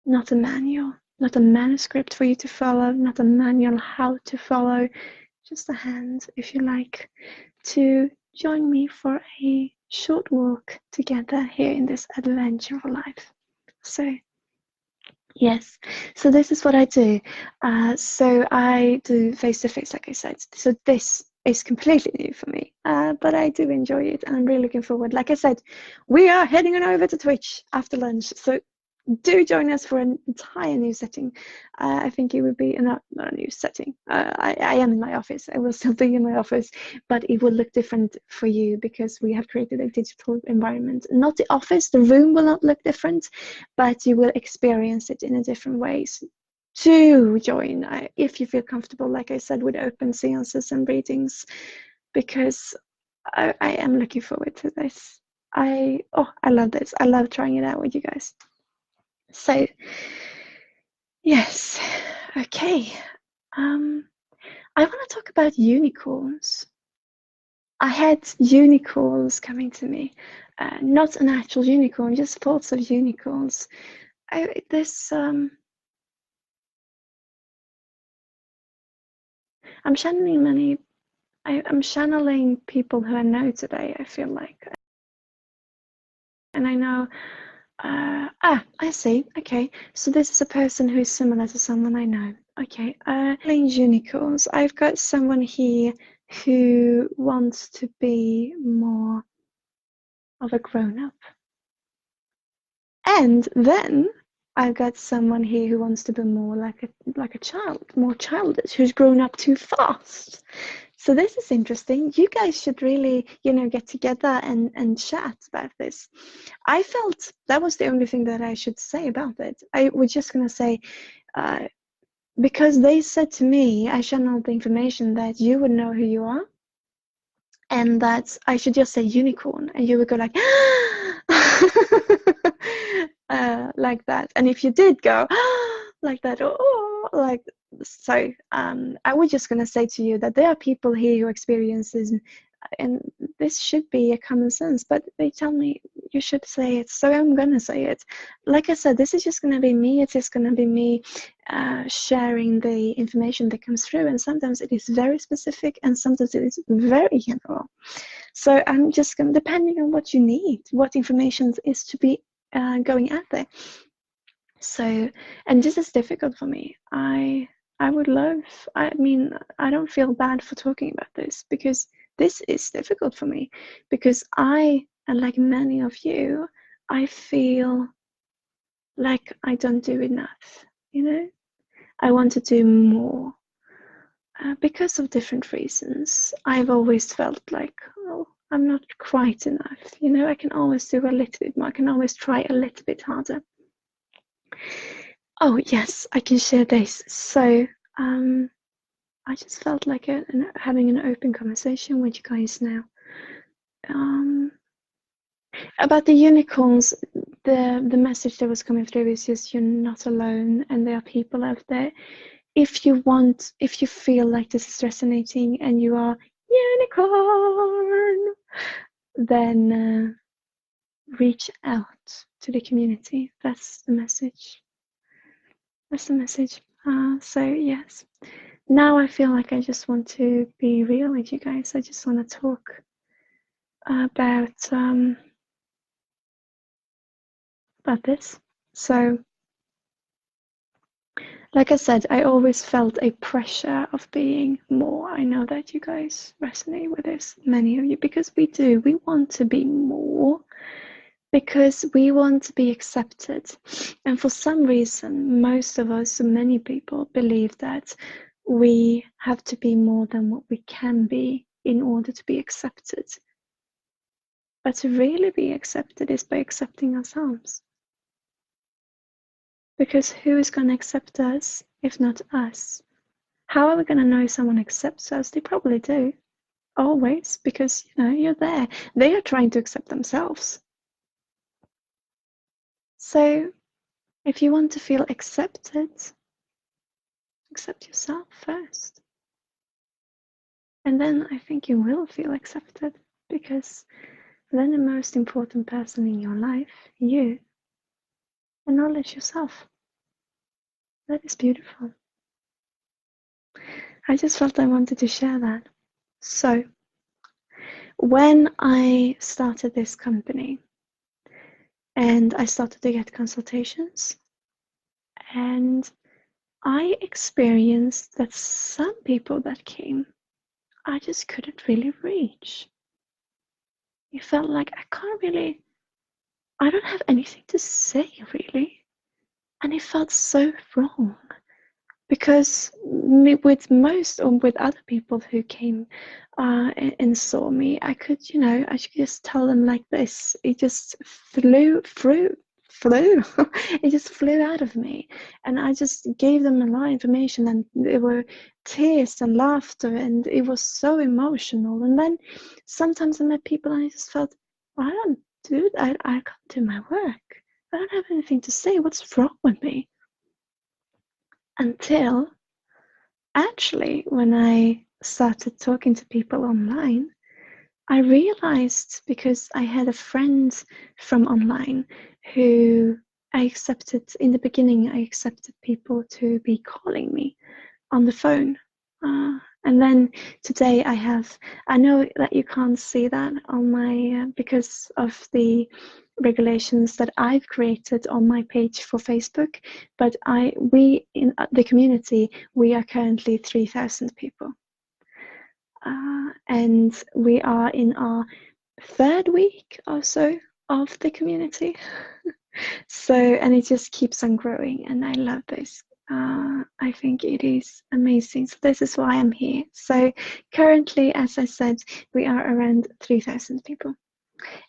not a manual, not a manuscript for you to follow, not a manual how to follow, just a hand, if you like, to join me for a short walk together here in this adventure of life. So yes, so this is what I do. So I do face-to-face, like I said. So this is completely new for me, but I do enjoy it, and I'm really looking forward. Like I said, we are heading on over to Twitch after lunch, so do join us for an entire new setting. I think it would be not a new setting. I am in my office. I will still be in my office, but it will look different for you, because we have created a digital environment. Not the office, the room will not look different, but you will experience it in a different ways. Do join if you feel comfortable, like I said, with open seances and readings, because I am looking forward to this. I love this. I love trying it out with you guys. So yes, okay. I want to talk about unicorns. I had unicorns coming to me, not an actual unicorn, just thoughts of unicorns. I'm channeling I'm channeling people who I know today, I feel like. And I know, I see, okay. So this is a person who is similar to someone I know. Okay, playing unicorns. I've got someone here who wants to be more of a grown-up. And then I've got someone here who wants to be more like a child, more childish, who's grown up too fast. So this is interesting. You guys should really, get together and chat about this. I felt that was the only thing that I should say about it. I was just going to say, because they said to me, I channeled the information that you would know who you are, and that I should just say unicorn, and you would go like, like that. And if you did go like that, or like so, I was just gonna say to you that there are people here who experiences, and this should be a common sense, but they tell me you should say it, so I'm gonna say it. Like I said, this is just gonna be me. It's just gonna be me sharing the information that comes through, and sometimes it is very specific, and sometimes it is very general. So I'm just gonna, depending on what you need, what information is to be going out there. So, and this is difficult for me. I would love, I mean, I don't feel bad for talking about this, because this is difficult for me, because I, and like many of you, I feel like I don't do enough, I want to do more. Because of different reasons, I've always felt like, oh, I'm not quite enough. I can always do a little bit more. I can always try a little bit harder. Oh, yes, I can share this. So, I just felt like having an open conversation with you guys now. About the unicorns, the message that was coming through is just, you're not alone, and there are people out there. If you feel like this is resonating and you are unicorn, then reach out to the community. That's the message. So yes, now I feel like I just want to be real with you guys. I just want to talk about this. So, like I said, I always felt a pressure of being more. I know that you guys resonate with this, many of you, because we do. We want to be more, because we want to be accepted. And for some reason, most of us, many people, believe that we have to be more than what we can be in order to be accepted. But to really be accepted is by accepting ourselves. Because who is going to accept us if not us? How are we going to know if someone accepts us? They probably do. Always, because you're there. They are trying to accept themselves. So if you want to feel accepted, accept yourself first. And then I think you will feel accepted, because then the most important person in your life, you, acknowledge yourself. That is beautiful. I just felt I wanted to share that. So, when I started this company and I started to get consultations, and I experienced that some people that came, I just couldn't really reach. It felt like I don't have anything to say really. And it felt so wrong, because with other people who came and saw me, I could just tell them like this. It just flew. It just flew out of me, and I just gave them a lot of information, and there were tears and laughter, and it was so emotional. And then sometimes I met people and I just felt, well, I can't do my work. I don't have anything to say. What's wrong with me? Until actually, when I started talking to people online, I realized, because I had a friend from online who in the beginning, I accepted people to be calling me on the phone. And then today I know that you can't see that on my, because of the regulations that I've created on my page for Facebook, but we in the community, we are currently 3,000 people. And we are in our 3rd week or so of the community. And it just keeps on growing, and I love this. I think it is amazing. So this is why I'm here. So currently, as I said, we are around 3,000 people.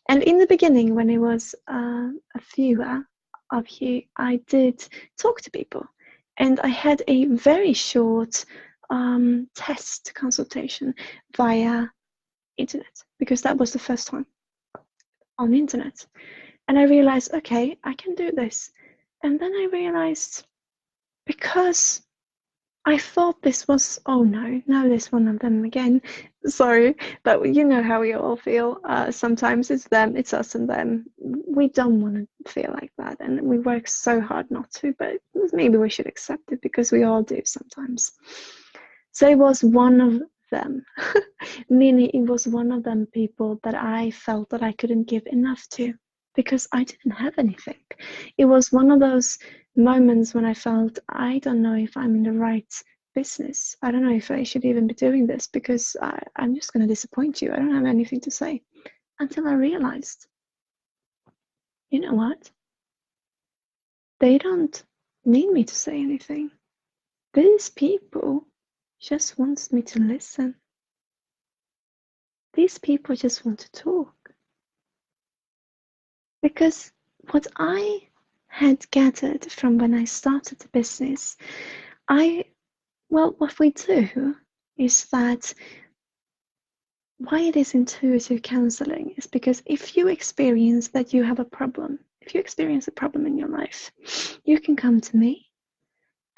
And in the beginning, when it was a fewer of you, I did talk to people, and I had a very short test consultation via internet, because that was the first time on the internet. And I realized, okay, I can do this. And then I realized, because I thought this was, oh no, now there's one of them again. Sorry, but you know how we all feel. Sometimes it's them, it's us and them. We don't want to feel like that, and we work so hard not to, but maybe we should accept it, because we all do sometimes. So it was one of them, meaning it was one of them people that I felt that I couldn't give enough to, because I didn't have anything. It was one of those moments when I felt, I don't know if I'm in the right business. I don't know if I should even be doing this, because I'm just going to disappoint you. I don't have anything to say. Until I realized, you know what? They don't need me to say anything. These people just want me to listen. These people just want to talk. Because what I had gathered from when I started the business, what we do is that why it is intuitive counseling is because if you experience that you have a problem, if you experience a problem in your life, you can come to me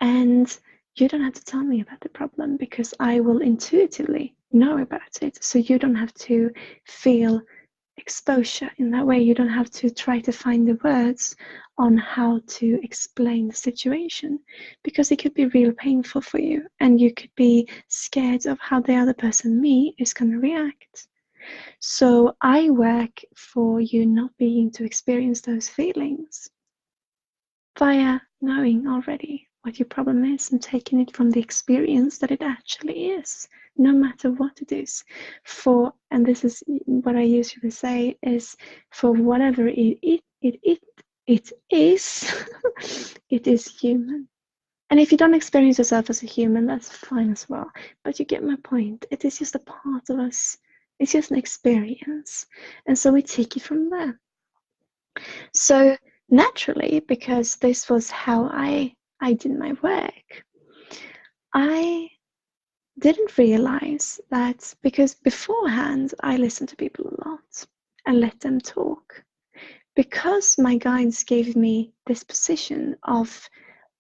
and you don't have to tell me about the problem, because I will intuitively know about it. So you don't have to feel exposure in that way. You don't have to try to find the words on how to explain the situation, because it could be real painful for you, and you could be scared of how the other person, me, is going to react. So I work for you not being to experience those feelings via knowing already what your problem is and taking it from the experience that it actually is, no matter what it is. And this is what I usually say, is for whatever it is, it is human. And if you don't experience yourself as a human, that's fine as well. But you get my point. It is just a part of us. It's just an experience. And so we take it from there. So naturally, because this was how I did my work, I didn't realize that, because beforehand I listened to people a lot and let them talk. Because my guides gave me this position of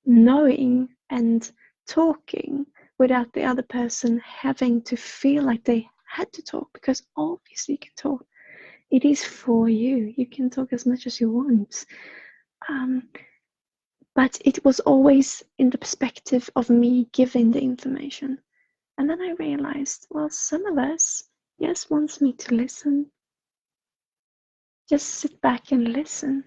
knowing and talking without the other person having to feel like they had to talk, because obviously you can talk. It is for you. You can talk as much as you want. But it was always in the perspective of me giving the information. And then I realized, well, some of us just wants me to listen. Just sit back and listen.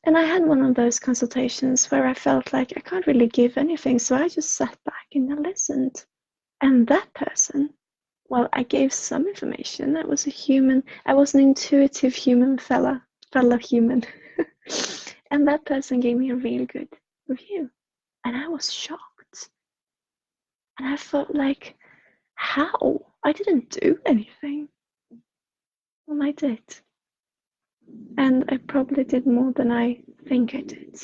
And I had one of those consultations where I felt like I can't really give anything, so I just sat back and I listened. And that person, well, I gave some information. I was an intuitive human fellow human. And that person gave me a really good review. And I was shocked. And I felt like, how? I didn't do anything. Well, I did. And I probably did more than I think I did,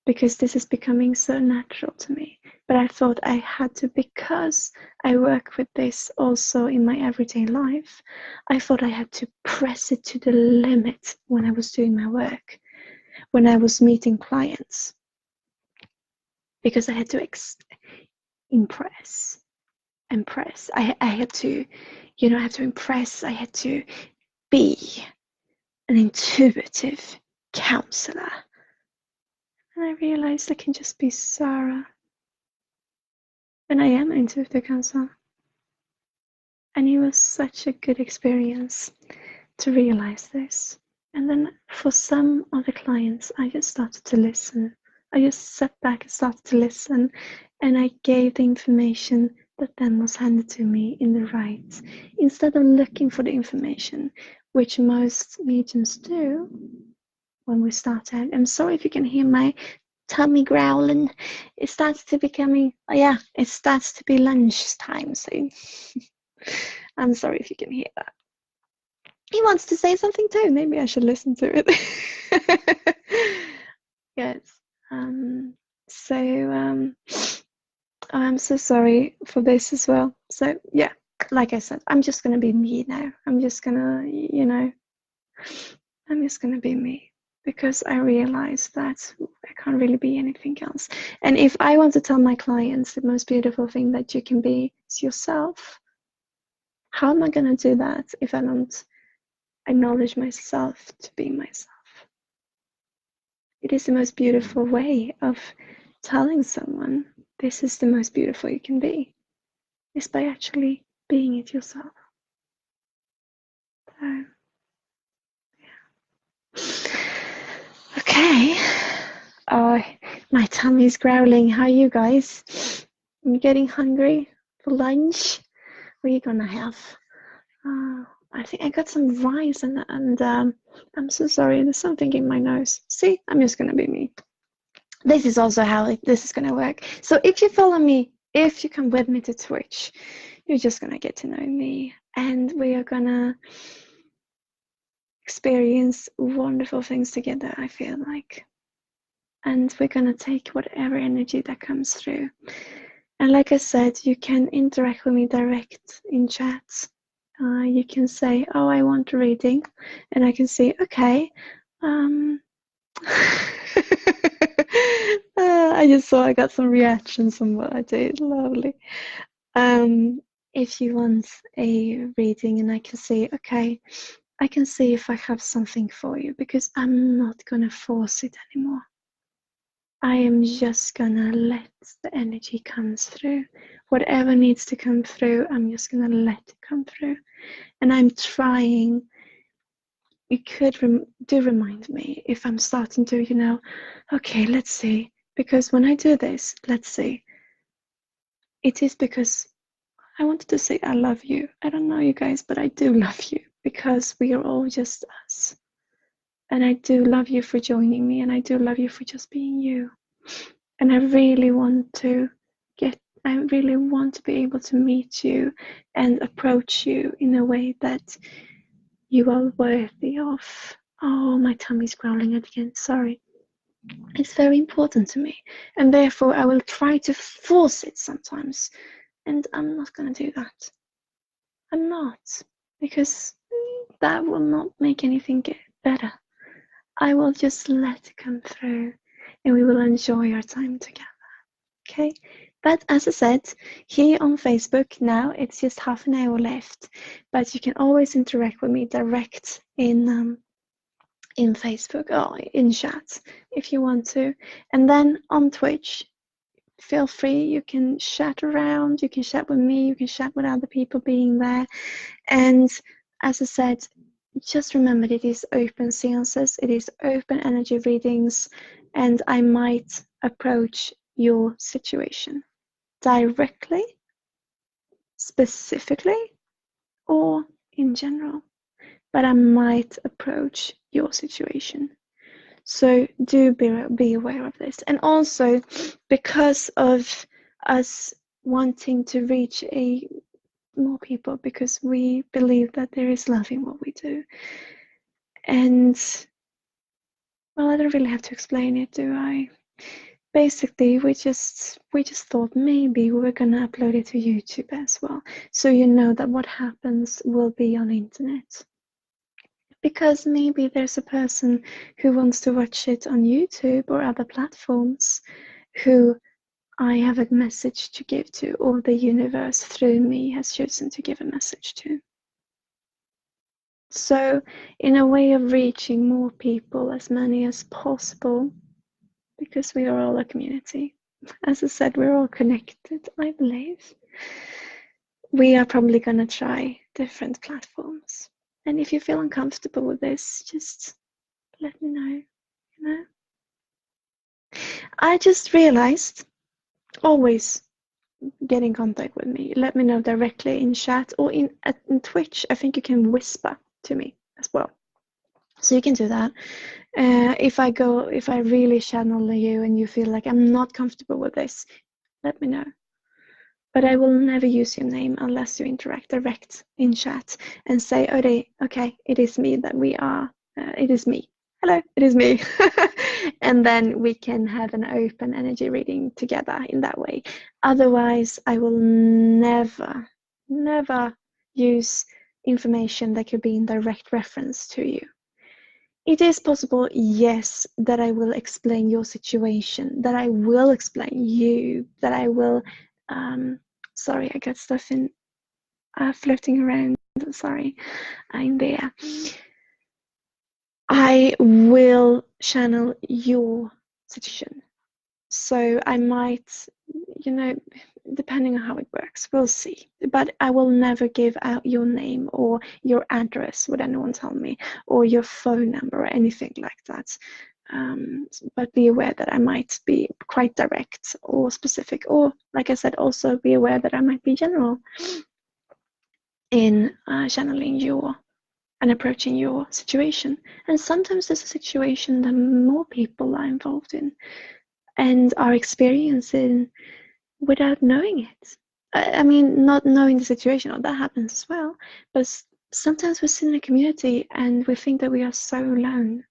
because this is becoming so natural to me. But I thought I had to, because I work with this also in my everyday life, I thought I had to press it to the limit when I was doing my work, when I was meeting clients, because I had to impress. I had to, I had to impress. I had to be an intuitive counselor. And I realized I can just be Sarah. And I am an intuitive counselor. And it was such a good experience to realize this. And then for some of the clients, I just started to listen. I just sat back and started to listen, and I gave the information that then was handed to me in the right, instead of looking for the information, which most mediums do when we start out. I'm sorry if you can hear my tummy growling. It starts to becoming, it starts to be lunchtime, so I'm sorry if you can hear that. He wants to say something too. Maybe I should listen to it. Yes. I'm so sorry for this as well. So yeah, like I said, I'm just gonna be me now. I'm just gonna be me, because I realize that I can't really be anything else. And if I want to tell my clients the most beautiful thing that you can be is yourself, how am I gonna do that if I don't acknowledge myself to be myself? It is the most beautiful way of telling someone this is the most beautiful you can be, is by actually being it yourself. So, yeah. Okay. My tummy's growling. How are you guys? Are you getting hungry for lunch? What are you gonna have? I think I got some rice and I'm so sorry. There's something in my nose. See, I'm just gonna be me. This is also how this is gonna work. So if you follow me, if you come with me to Twitch, you're just gonna get to know me, and we are gonna experience wonderful things together, I feel like. And we're gonna take whatever energy that comes through. And like I said, you can interact with me direct in chats. You can say, oh, I want a reading. And I can say, okay. I just saw I got some reactions on what I did. Lovely. If you want a reading, and I can say, okay, I can see if I have something for you, because I'm not gonna force it anymore. I am just gonna let the energy come through. Whatever needs to come through, I'm just gonna let it come through. And I'm trying. You could do remind me if I'm starting to, okay, let's see. Because when I do this, let's see. It is because I wanted to say I love you. I don't know you guys, but I do love you, because we are all just us. And I do love you for joining me, and I do love you for just being you. And I really want to be able to meet you and approach you in a way that you are worthy of. Oh, my tummy's growling again, sorry. It's very important to me, and therefore I will try to force it sometimes, and I'm not going to do that. I'm not, because that will not make anything get better. I will just let it come through, and we will enjoy our time together. Okay, but as I said, here on Facebook now, it's just half an hour left, but you can always interact with me direct in Facebook or in chat if you want to. And then on Twitch, feel free, you can chat around, you can chat with me, you can chat with other people being there. And as I said, just remember, it is open seances, it is open energy readings, and I might approach your situation directly, specifically, or in general, but I might approach your situation. So do be aware of this. And also, because of us wanting to reach more people, because we believe that there is love in what we do. And, well, I don't really have to explain it, do I? Basically, we just thought maybe we were gonna upload it to YouTube as well, so you know that what happens will be on internet. Because maybe there's a person who wants to watch it on YouTube or other platforms who I have a message to give to, or the universe through me has chosen to give a message to. So, in a way of reaching more people, as many as possible, because we are all a community. As I said, we're all connected, I believe. We are probably going to try different platforms. And if you feel uncomfortable with this, just let me know, you know. I just realized, always get in contact with me. Let me know directly in chat or in Twitch. I think you can whisper to me as well. So you can do that. If I really channel you and you feel like I'm not comfortable with this, let me know. But I will never use your name unless you interact direct in chat and say, okay, it is me that we are, it is me. Hello, it is me. And then we can have an open energy reading together in that way. Otherwise, I will never use information that could be in direct reference to you. It is possible, yes, that I will explain your situation, that I will explain you, that I will, sorry, I got stuff in floating around, sorry, in there. I will channel your situation. So I might, depending on how it works, we'll see. But I will never give out your name or your address, would anyone tell me, or your phone number or anything like that. But be aware that I might be quite direct or specific, or like I said, also be aware that I might be general in channeling your and approaching your situation. And sometimes there's a situation that more people are involved in and are experiencing without knowing it. I mean, not knowing the situation, or that happens as well. But sometimes we sit in a community and we think that we are so alone,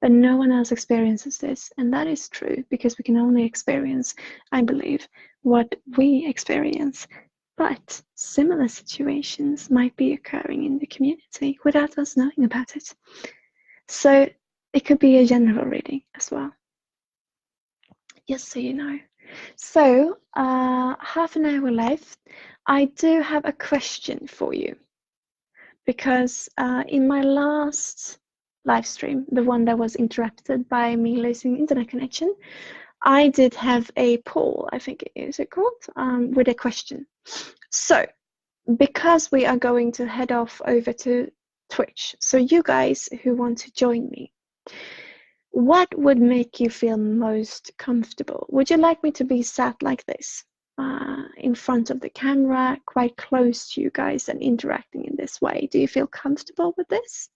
that no one else experiences this. And that is true, because we can only experience, I believe, what we experience. But similar situations might be occurring in the community without us knowing about it. So it could be a general reading as well. Just so you know. So half an hour left. I do have a question for you, because in my last live stream, the one that was interrupted by me losing internet connection, I did have a poll, I think it called, with a question. So because we are going to head off over to Twitch, so you guys who want to join me, what would make you feel most comfortable? Would you like me to be sat like this, in front of the camera, quite close to you guys and interacting in this way? Do you feel comfortable with this?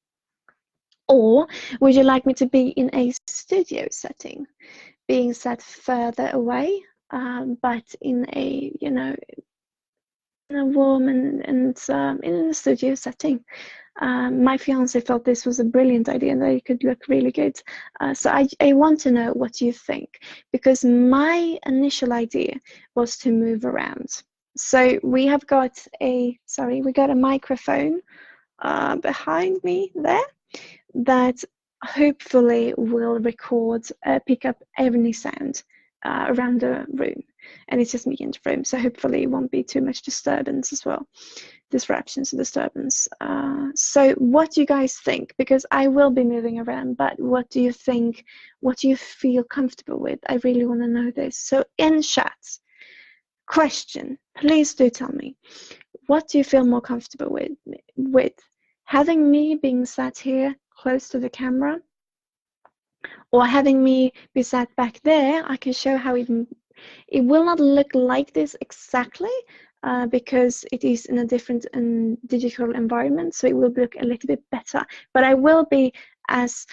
Or would you like me to be in a studio setting, being sat further away, but in a, in a warm and in a studio setting? My fiance thought this was a brilliant idea and that it could look really good. So I want to know what you think, because my initial idea was to move around. So we have got a microphone behind me there that hopefully will pick up any sound around the room. And it's just me in the room, so hopefully it won't be too much disturbance as well. Disruptions and disturbance. So what do you guys think? Because I will be moving around, but what do you think? What do you feel comfortable with? I really want to know this. So in chat, question, please do tell me. What do you feel more comfortable with having me being sat here close to the camera, or having me be sat back there? I can show how it will not look like this exactly, because it is in a different digital environment, so it will look a little bit better, but I will be as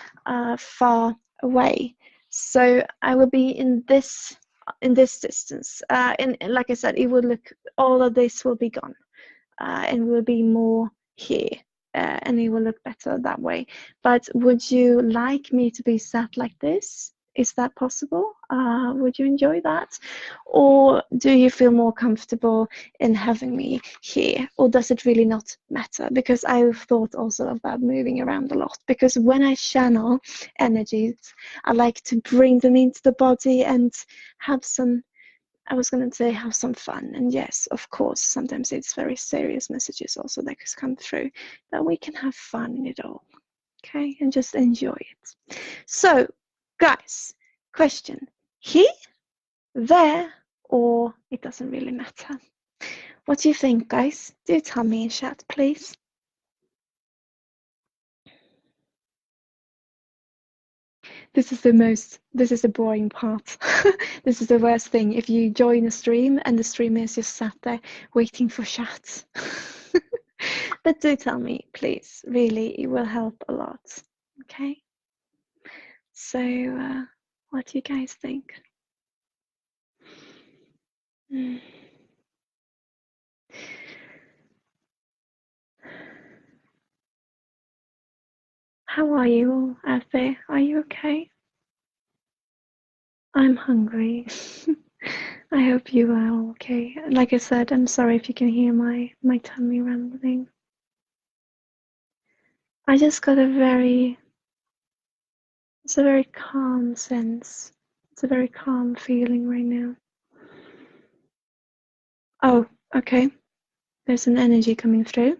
far away. So I will be in this distance, and like I said, it will look, all of this will be gone, and will be more here, and it will look better that way. But would you like me to be sat like this? Is that possible? Would you enjoy that? Or do you feel more comfortable in having me here? Or does it really not matter? Because I've thought also about moving around a lot, because when I channel energies, I like to bring them into the body and have some, I was going to say have some fun. And yes, of course, sometimes it's very serious messages also that come through, that we can have fun in it all. Okay, and just enjoy it. So, guys, question, here, there, or it doesn't really matter? What do you think, guys? Do tell me in chat, please. This is the boring part. This is the worst thing. If you join a stream and the streamer is just sat there waiting for chat. But do tell me, please. Really, it will help a lot. Okay? So, what do you guys think? How are you all out there? Are you okay? I'm hungry. I hope you are all okay. Like I said, I'm sorry if you can hear my tummy rumbling. I just got it's a very calm sense. It's a very calm feeling right now. Oh, okay. There's an energy coming through.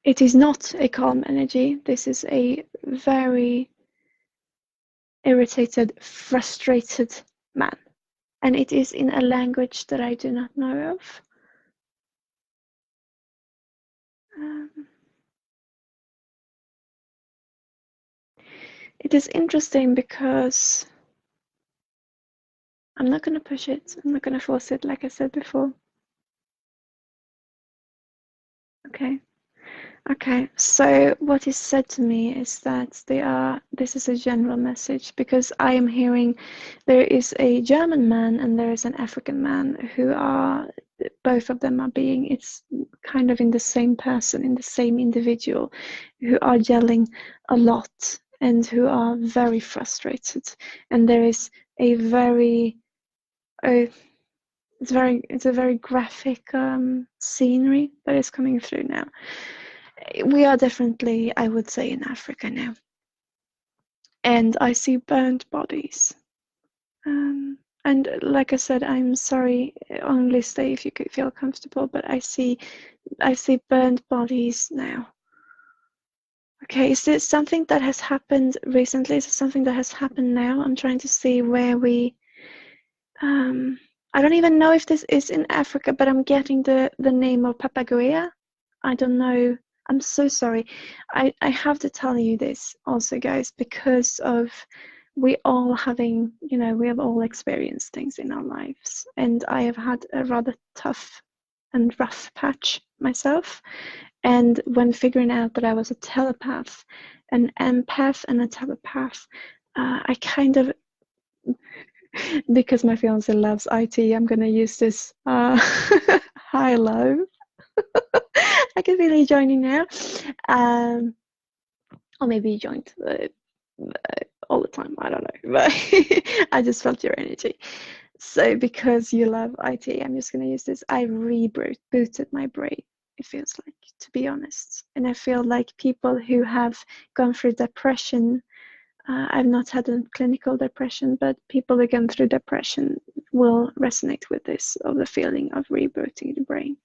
It is not a calm energy. This is a very irritated, frustrated man. And it is in a language that I do not know of. It is interesting because I'm not going to push it. I'm not going to force it, like I said before. Okay. Okay. So what is said to me is that this is a general message, because I am hearing there is a German man and there is an African man who are, both of them are being, it's kind of in the same person, in the same individual, who are yelling a lot and who are very frustrated. And there is a very, it's a very graphic scenery that is coming through now. We are definitely, I would say, in Africa now, and I see burnt bodies. And like I said, I'm sorry, only stay if you could feel comfortable, but I see burnt bodies now. Okay, is this something that has happened recently? Is it something that has happened now? I'm trying to see where we I don't even know if this is in Africa, but I'm getting the name of Papagoea. I don't know. I'm so sorry. I have to tell you this also, guys, because of we all having, we have all experienced things in our lives. And I have had a rather tough and rough patch myself. And when figuring out that I was a telepath, an empath and a telepath, I kind of, because my fiance loves IT, I'm gonna use this high-low. I can feel you joining now, or maybe you joined all the time. I don't know, but I just felt your energy. So because you love IT, I'm just gonna use this. I rebooted my brain. It feels like, to be honest, and I feel like people who have gone through depression. I've not had a clinical depression, but people who gone through depression will resonate with this, of the feeling of rebooting the brain.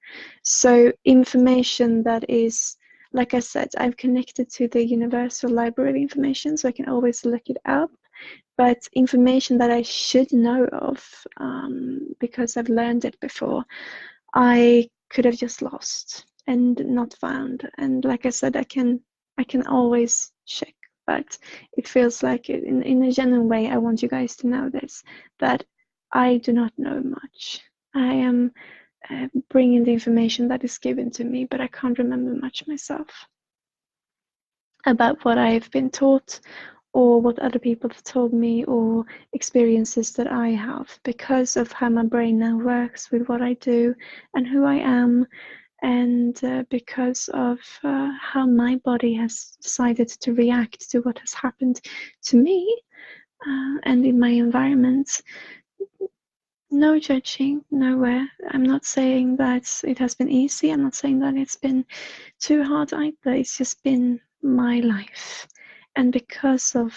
So information that is, like I said, I've connected to the Universal Library of Information, so I can always look it up. But information that I should know of, because I've learned it before, I could have just lost and not found. And like I said, I can always check. But it feels like, in a genuine way, I want you guys to know this, that I do not know much. I am bringing the information that is given to me, but I can't remember much myself about what I've been taught or what other people have told me, or experiences that I have, because of how my brain now works with what I do and who I am. And because of how my body has decided to react to what has happened to me and in my environment. No judging, nowhere. I'm not saying that it has been easy. I'm not saying that it's been too hard either. It's just been my life. And because of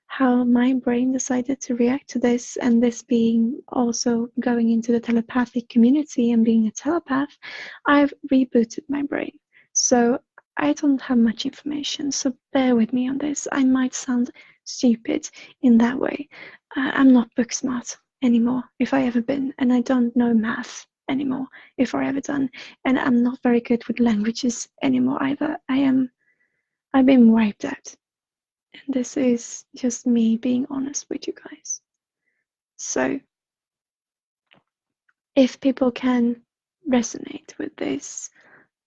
how my brain decided to react to this, and this being also going into the telepathic community and being a telepath, I've rebooted my brain. So I don't have much information, so bear with me on this. I might sound stupid in that way. I'm not book smart anymore, if I ever been, and I don't know math anymore, if I ever done, and I'm not very good with languages anymore either. I've been wiped out. And this is just me being honest with you guys. So if people can resonate with this,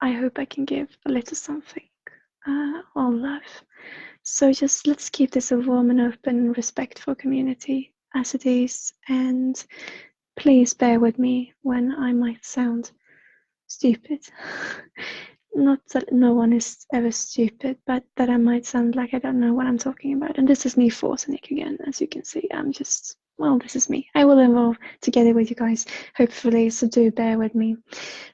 I hope I can give a little something, all love. So just let's keep this a warm and open, respectful community as it is, and please bear with me when I might sound stupid. Not that no one is ever stupid, but that I might sound like I don't know what I'm talking about. And this is me forcing it again, as you can see. I'm just, well, this is me. I will evolve together with you guys, hopefully, so do bear with me.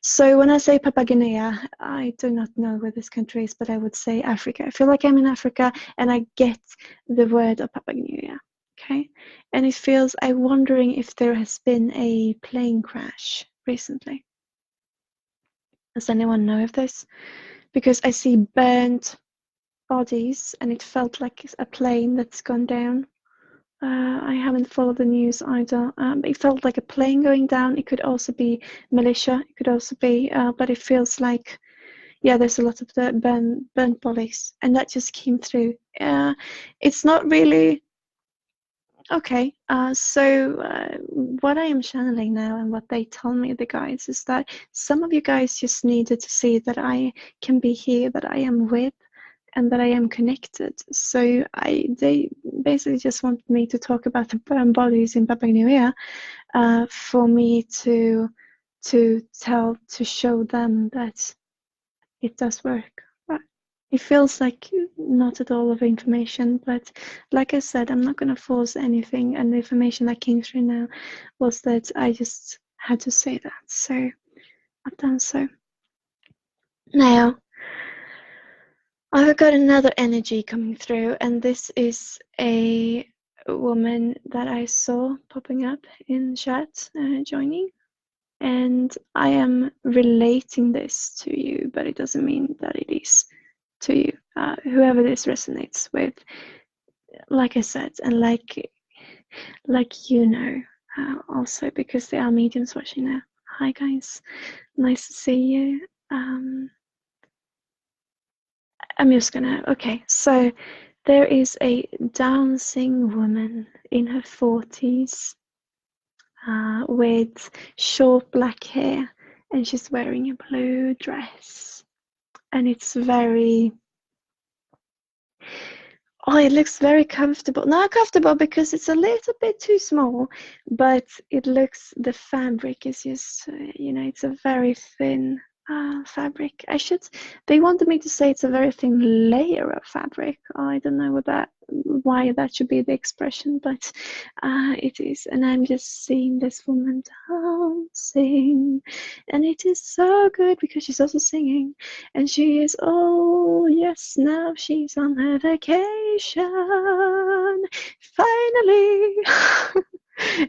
So when I say Papua Guinea, I do not know where this country is, but I would say Africa. I feel like I'm in Africa and I get the word of Papua Guinea. Okay, and it feels, I'm wondering if there has been a plane crash recently. Does anyone know of this? Because I see burnt bodies and it felt like a plane that's gone down. I haven't followed the news either. It felt like a plane going down. It could also be militia. It could also be, but it feels like, yeah, there's a lot of the burnt bodies, and that just came through. It's not really okay. So what I am channeling now, and what they told me, the guys, is that some of you guys just needed to see that I can be here, that I am with, and that I am connected. So they basically just wanted me to talk about the burn bodies in Papua New Guinea, for me to show them that it does work. It feels like not at all of information, but like I said, I'm not going to force anything, and the information that came through now was that I just had to say that. So I've done so. Now, I've got another energy coming through, and this is a woman that I saw popping up in chat, joining, and I am relating this to you, but it doesn't mean that it is to you. Whoever this resonates with, like I said, and like you know, also because there are mediums watching now. Hi guys, nice to see you. I'm just gonna, okay, so there is a dancing woman in her 40s, with short black hair, and she's wearing a blue dress, and it's very, oh, it looks very comfortable. Not comfortable because it's a little bit too small, but it looks, the fabric is just, it's a very thin fabric. They wanted me to say it's a very thin layer of fabric. I don't know why that should be the expression, but it is. And I'm just seeing this woman dancing, and it is so good because she's also singing, and she is, oh yes, now she's on her vacation, finally.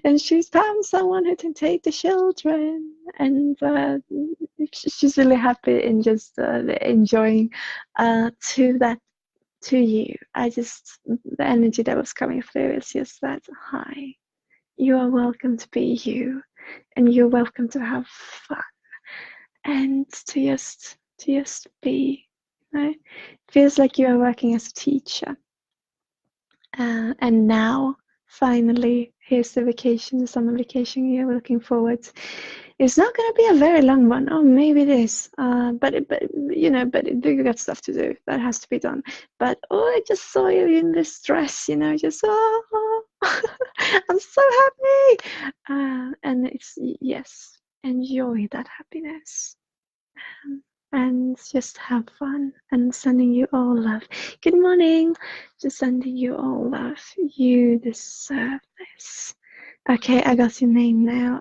And she's found someone who can take the children, and she's really happy and just enjoying to you. The energy that was coming through is just that, hi, you are welcome to be you, and you're welcome to have fun, and to just be, it feels like you are working as a teacher, and now finally here's the vacation, the summer vacation you're looking forward to. It's not going to be a very long one. Oh, maybe it is. But you got stuff to do that has to be done. But I just saw you in this dress, just I'm so happy. And it's, yes, enjoy that happiness. And just have fun, and sending you all love. Good morning. Just sending you all love. You deserve this. Okay, I got your name now.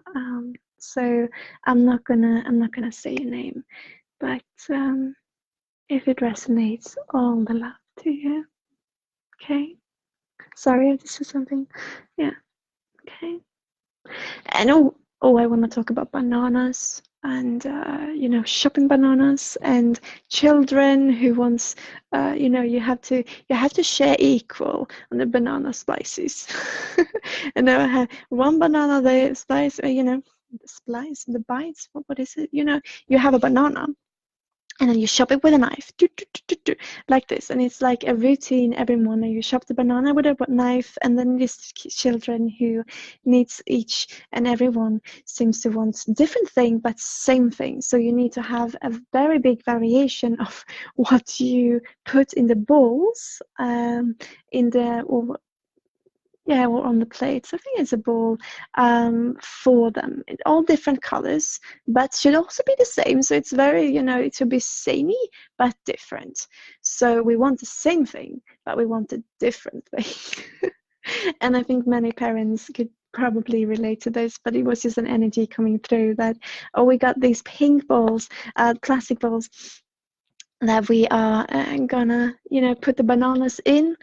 So I'm not gonna say your name, but if it resonates, all the love to you. Okay. Sorry if this is something. Yeah. Okay. And I want to talk about bananas, and shopping bananas, and children who wants, you have to share equal on the banana slices. And I have one banana, the slice, the slice, the bites, what is it, you have a banana, and then you chop it with a knife, like this. And it's like a routine every morning. You chop the banana with a knife, and then these children who needs each and everyone seems to want different thing, but same thing. So you need to have a very big variation of what you put in the bowls, in the or on the plates. I think it's a bowl for them. All different colors, but should also be the same. So it's very, it should be samey, but different. So we want the same thing, but we want a different thing. And I think many parents could probably relate to this, but it was just an energy coming through that, oh, we got these pink balls, plastic balls, that we are gonna, put the bananas in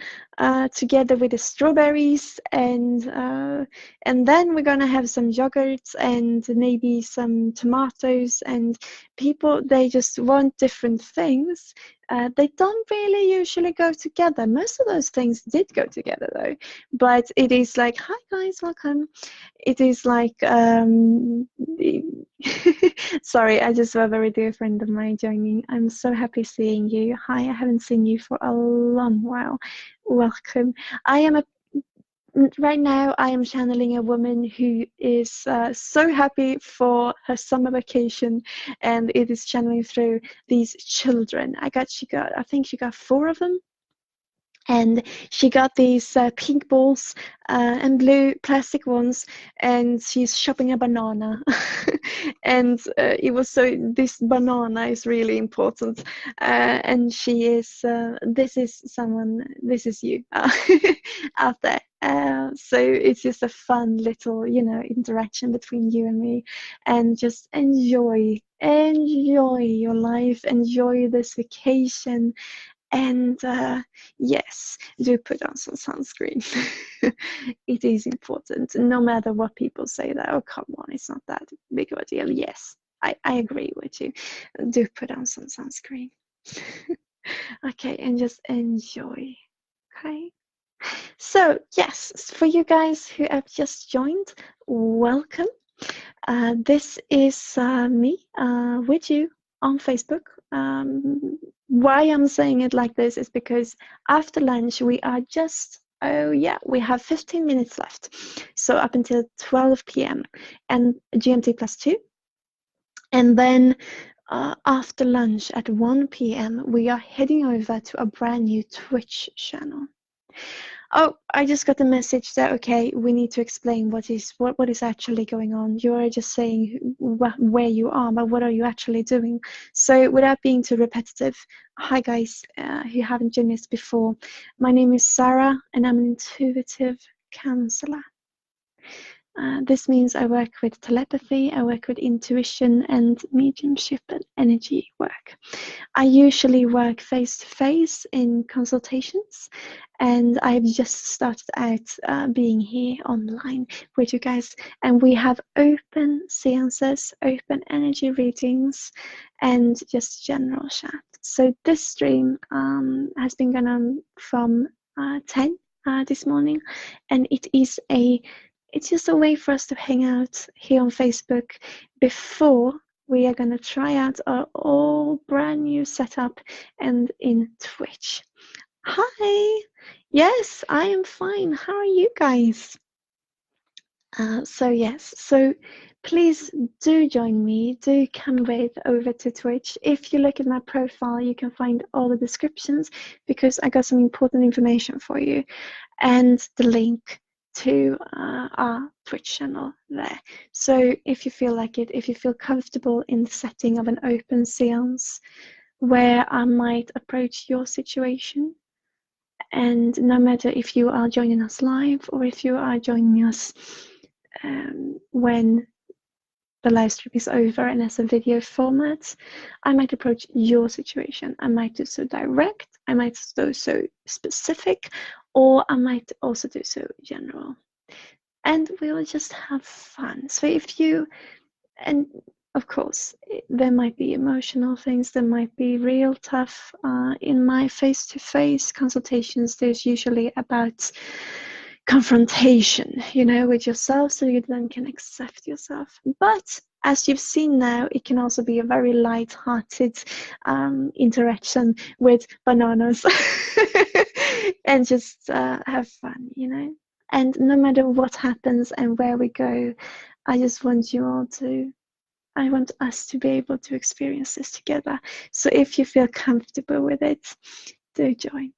together with the strawberries, and then we're gonna have some yogurts and maybe some tomatoes. And people, they just want different things. They don't really usually go together. Most of those things did go together though, but it is like, hi guys, welcome. It is like sorry, I just saw a very dear friend of mine joining. I'm so happy seeing you. Hi, I haven't seen you for a long while. Welcome. Right now I am channeling a woman who is so happy for her summer vacation, and it is channeling through these children. I think she got 4 of them. And she got these pink balls and blue plastic ones, and she's chopping a banana. And it was this banana is really important. And she is, this is you out there. So it's just a fun little, interaction between you and me, and just enjoy your life, enjoy this vacation. And yes, do put on some sunscreen. It is important, no matter what people say that, oh, come on, it's not that big of a deal. Yes, I agree with you. Do put on some sunscreen. Okay, and just enjoy. Okay. So, yes, for you guys who have just joined, welcome. This is me with you on Facebook. Why I'm saying it like this is because after lunch we are just, we have 15 minutes left. So up until 12 p.m. and GMT +2. And then after lunch at 1 p.m. we are heading over to a brand new Twitch channel. Oh, I just got a message that, okay, we need to explain what is actually going on. You are just saying where you are, but what are you actually doing? So without being too repetitive, hi guys who haven't joined us before. My name is Sarah, and I'm an intuitive counselor. This means I work with telepathy, I work with intuition and mediumship and energy work. I usually work face-to-face in consultations, and I've just started out being here online with you guys. And we have open seances, open energy readings, and just general chat. So this stream has been going on from 10 this morning, and it's just a way for us to hang out here on Facebook before we are going to try out our all brand new setup and in Twitch. Hi! Yes, I am fine. How are you guys? So please do join me. Do come over to Twitch. If you look at my profile, you can find all the descriptions, because I got some important information for you, and the link to our Twitch channel there. So if you feel like it, if you feel comfortable in the setting of an open seance where I might approach your situation, and no matter if you are joining us live or if you are joining us when the live stream is over and as a video format, I might approach your situation. I might do so direct, I might do so specific, or I might also do so general. And we'll just have fun. So if you, and of course, there might be emotional things, there might be real tough. In my face-to-face consultations, there's usually about confrontation, with yourself, so you then can accept yourself. But as you've seen now, it can also be a very light-hearted interaction with bananas and just have fun, you know. And no matter what happens and where we go, I just want you all to, I want us to be able to experience this together. So if you feel comfortable with it, do join.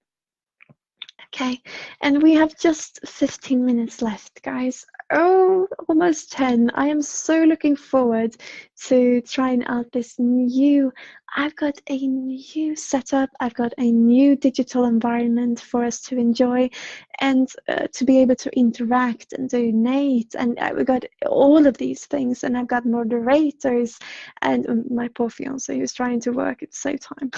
Okay, and we have just 15 minutes left, guys. Oh, almost 10. I am so looking forward to trying out this new. I've got a new setup. I've got a new digital environment for us to enjoy and to be able to interact and donate. And I've got all of these things, and I've got moderators and my poor fiance who's trying to work at the same time.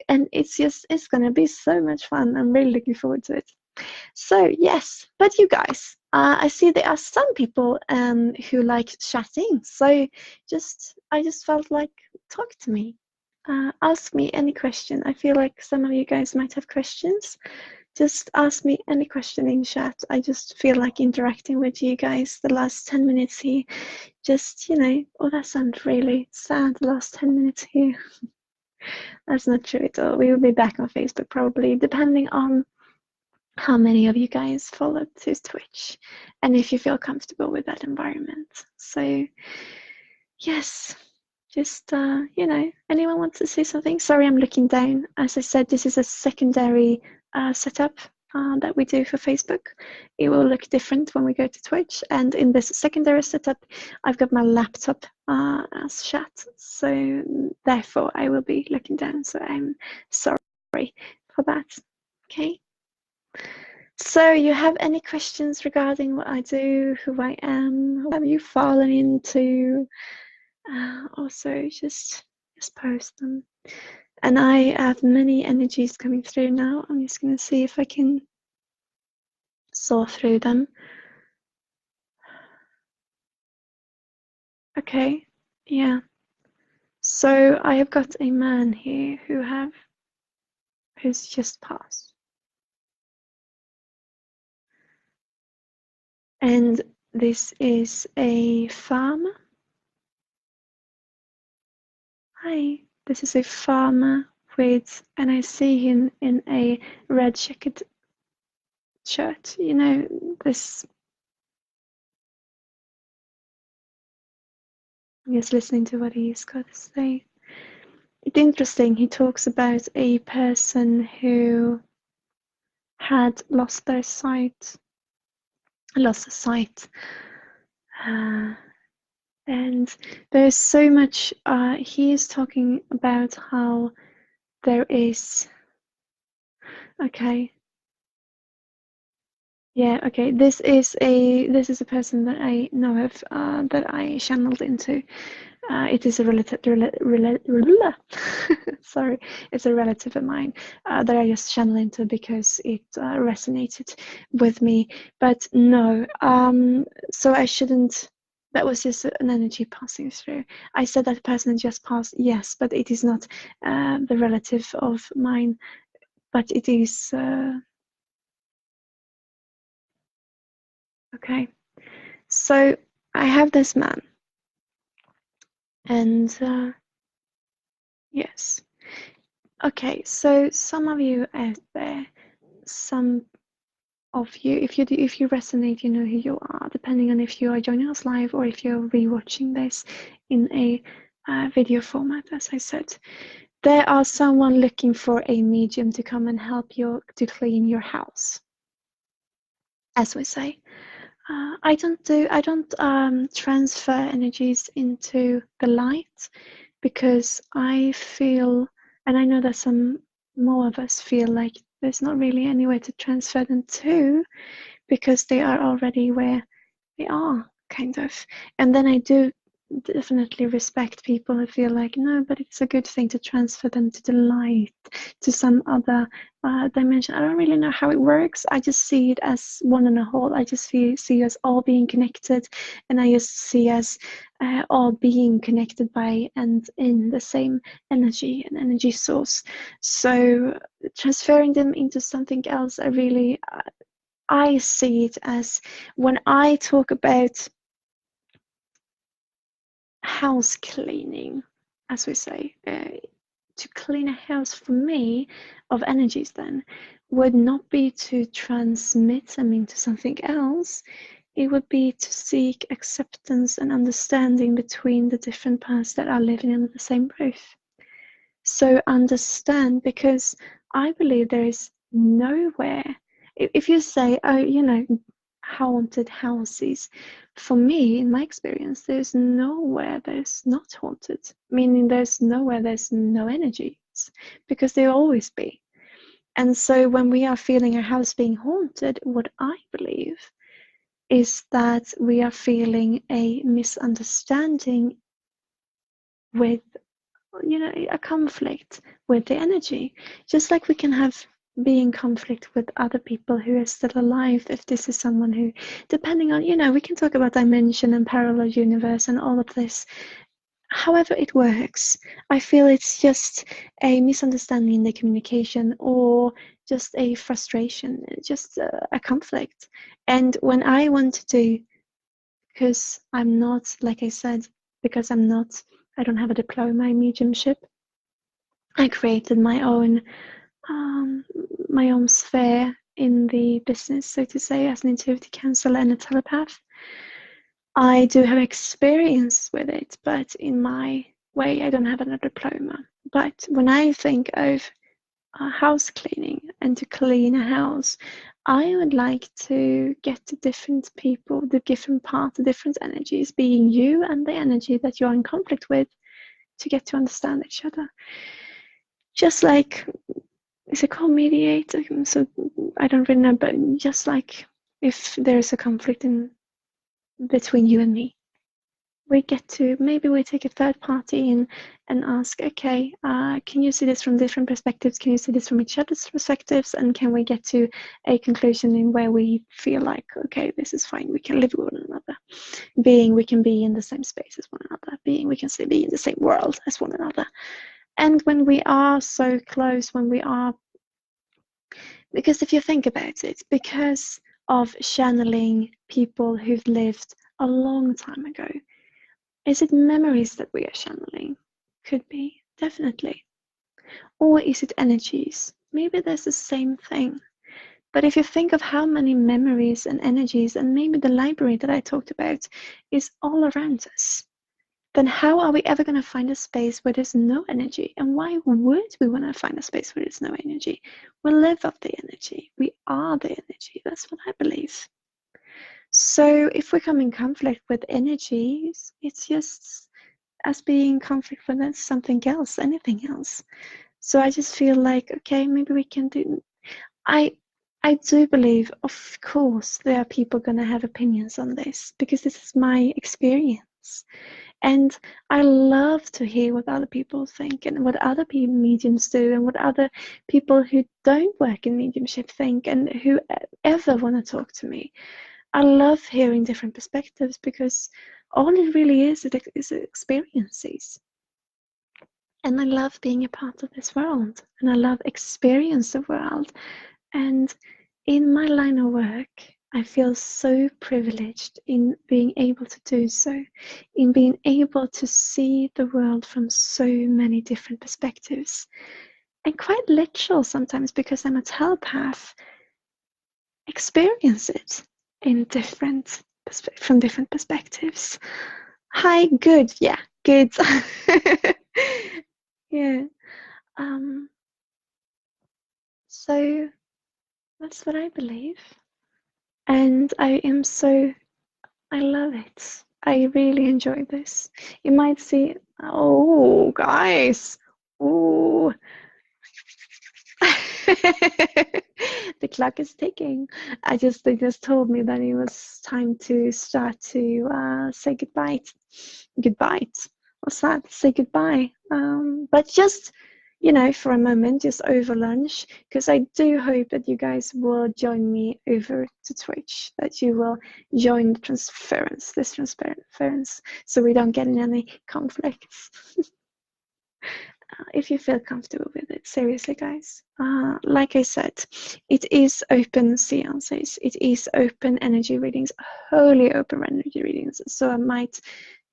And it's gonna be so much fun. I'm really looking forward to it. So yes, but you guys, I see there are some people who like chatting. So I just felt like, talk to me, ask me any question. I feel like some of you guys might have questions. Just ask me any question in chat. I just feel like interacting with you guys the last 10 minutes here. Just, you know, oh, that sounds really sad, the last 10 minutes here. That's not true at all. We will be back on Facebook probably, depending on how many of you guys follow to Twitch and if you feel comfortable with that environment. So yes, just you know, anyone wants to say something? Sorry, I'm looking down. As I said, this is a secondary setup that we do for Facebook. It will look different when we go to Twitch, and in this secondary setup I've got my laptop as chat, so therefore I will be looking down, so I'm sorry for that. Okay, so you have any questions regarding what I do, who I am, who have you fallen into? Also just post them. And I have many energies coming through now. I'm just going to see if I can sort through them. Okay, yeah. So I have got a man here who's just passed. And this is a farmer. Hi, this is a farmer with, and I see him in a red checkered shirt. You know, this. I'm just listening to what he's got to say. It's interesting. He talks about a person who had lost their sight, lost sight, and there's so much. He is talking about how there is. Okay. Yeah. Okay. This is a person that I know of, that I channeled into. It is a relative. Sorry, it's a relative of mine that I just channel into because it resonated with me. But no, so I shouldn't. That was just an energy passing through. I said that person just passed, yes, but it is not the relative of mine. But it is okay. So I have this man, and yes. Okay, so some of you out there, some of you, if you resonate, you know who you are, depending on if you are joining us live or if you're rewatching this in a video format, as I said. There are someone looking for a medium to come and help you to clean your house, as we say. I don't transfer energies into the light because I feel, and I know that some more of us feel like there's not really anywhere to transfer them to because they are already where they are, kind of. And then I do definitely respect people who feel like, no, but it's a good thing to transfer them to the light, to some other dimension. I don't really know how it works. I just see it as one and a whole. I just see us all being connected, and I just see us all being connected by and in the same energy and energy source. So transferring them into something else, I see it as, when I talk about house cleaning, as we say, to clean a house for me of energies then would not be to transmit them into something else. It would be to seek acceptance and understanding between the different parts that are living under the same roof. So understand, because I believe there is nowhere, if you say, oh, you know, haunted houses, for me, in my experience, there's nowhere there's not haunted, meaning there's nowhere there's no energies, because there always be. And so when we are feeling a house being haunted, what I believe is that we are feeling a misunderstanding with, you know, a conflict with the energy, just like we can be in conflict with other people who are still alive. If this is someone who, depending on, you know, we can talk about dimension and parallel universe and all of this, however it works, I feel it's just a misunderstanding in the communication, or just a frustration, just a conflict. And when I want to do, because I'm not, like I said, because I don't have a diploma in mediumship, I created my own sphere in the business, so to say, as an intuitive counselor and a telepath. I do have experience with it, but in my way, I don't have a diploma. But when I think of house cleaning and to clean a house, I would like to get the different people, the different parts, the different energies, being you and the energy that you're in conflict with, to get to understand each other. Just like, is it called mediate? So I don't really know, but just like if there's a conflict in between you and me, we get to, maybe we take a third party in and ask, okay, can you see this from different perspectives? Can you see this from each other's perspectives? And can we get to a conclusion in where we feel like, okay, this is fine, we can live with one another, being we can be in the same space as one another, being we can be in the same world as one another. And when we are so close, when we are, because if you think about it, because of channeling people who've lived a long time ago, is it memories that we are channeling? Could be, definitely. Or is it energies? Maybe there's the same thing. But if you think of how many memories and energies, and maybe the library that I talked about is all around us, then how are we ever going to find a space where there's no energy? And why would we want to find a space where there's no energy? We live off the energy. We are the energy. That's what I believe. So if we come in conflict with energies, it's just as being in conflict with something else, anything else. So I just feel like, okay, maybe we can do. I do believe, of course, there are people going to have opinions on this, because this is my experience. And I love to hear what other people think, and what other mediums do, and what other people who don't work in mediumship think, and whoever want to talk to me. I love hearing different perspectives, because all it really is experiences. And I love being a part of this world, and I love experience the world. And in my line of work, I feel so privileged in being able to do so, in being able to see the world from so many different perspectives, and quite literal sometimes, because I'm a telepath, experience it in from different perspectives. Hi, good, yeah, good. Yeah. So that's what I believe, and I love it. I really enjoy this. You might see, oh, guys, oh. The clock is ticking. They just told me that it was time to start to say goodbye. Goodbye. What's that? Say goodbye. But just, you know, for a moment, just over lunch, because I do hope that you guys will join me over to Twitch, that you will join this transference, so we don't get in any conflicts. If you feel comfortable with it, seriously, guys. Like I said, it is open seances, it is open energy readings, wholly open energy readings. So I might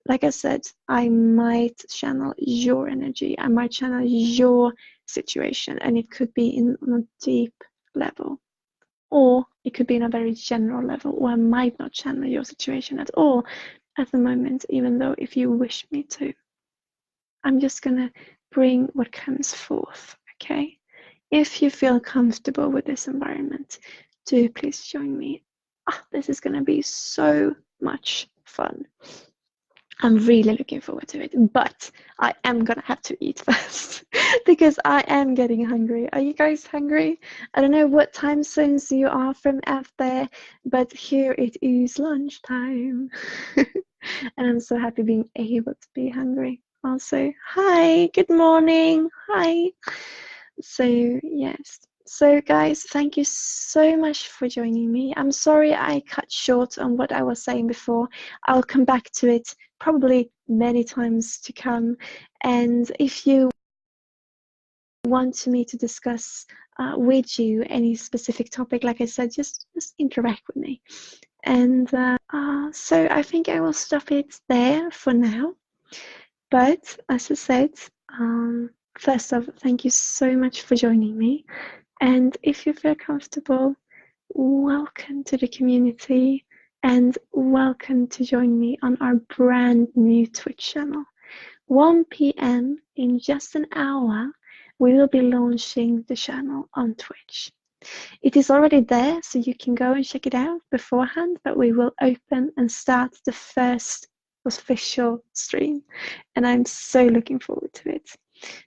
like I said, I might channel your energy. I might channel your situation, and it could be on a deep level, or it could be in a very general level, or I might not channel your situation at all at the moment, even though if you wish me to. I'm just gonna bring what comes forth, okay? If you feel comfortable with this environment, do please join me. This is gonna be so much fun. I'm really looking forward to it, but I am gonna have to eat first because I am getting hungry. Are you guys hungry? I don't know what time zones you are from out there, but here it is lunchtime. And I'm so happy being able to be hungry. Also, hi, good morning, hi. So, yes. So, guys, thank you so much for joining me. I'm sorry I cut short on what I was saying before. I'll come back to it probably many times to come. And if you want me to discuss with you any specific topic, like I said, just interact with me. And so I think I will stop it there for now. But as I said, first off, thank you so much for joining me. And if you feel comfortable, welcome to the community and welcome to join me on our brand new Twitch channel. 1 p.m. in just an hour, we will be launching the channel on Twitch. It is already there, so you can go and check it out beforehand, but we will open and start the first official stream, and I'm so looking forward to it.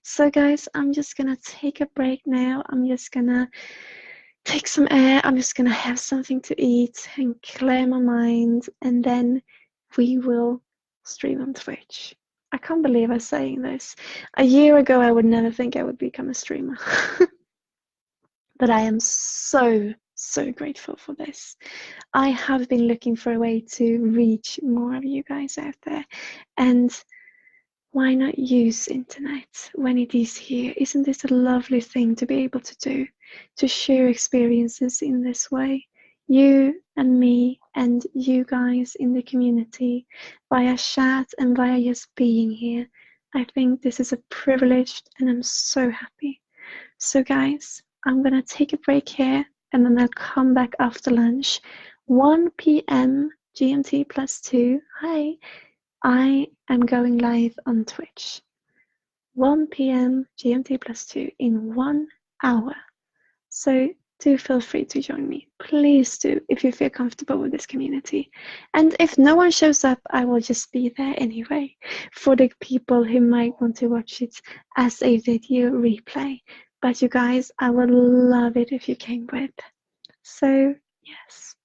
So guys, I'm just gonna take a break now. I'm just gonna take some air. I'm just gonna have something to eat and clear my mind, and then we will stream on Twitch. I can't believe I'm saying this. A year ago, I would never think I would become a streamer. But I am so grateful for this. I have been looking for a way to reach more of you guys out there, and why not use internet when it is here? Isn't this a lovely thing to be able to do, to share experiences in this way? You and me and you guys in the community via chat and via just being here. I think this is a privilege and I'm so happy. So guys, I'm gonna take a break here and then I'll come back after lunch. 1 p.m. GMT +2. Hi. I am going live on Twitch. 1 p.m. GMT +2 in 1 hour. So do feel free to join me. Please do, if you feel comfortable with this community. And if no one shows up, I will just be there anyway for the people who might want to watch it as a video replay. But you guys, I would love it if you came with. So yes,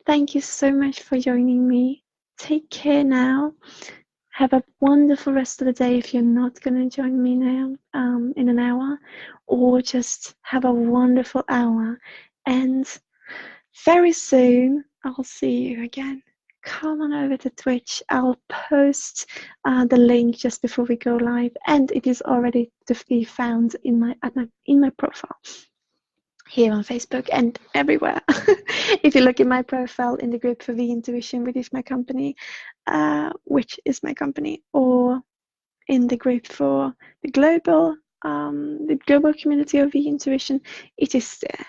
thank you so much for joining me. Take care now. Have a wonderful rest of the day if you're not going to join me now in an hour, or just have a wonderful hour. And very soon, I'll see you again. Come on over to Twitch. I'll post the link just before we go live, and it is already to be found in my profile here on Facebook and everywhere. If you look in my profile in the group for the Intuition, which is my company, or in the group for the global community of the Intuition, it is there.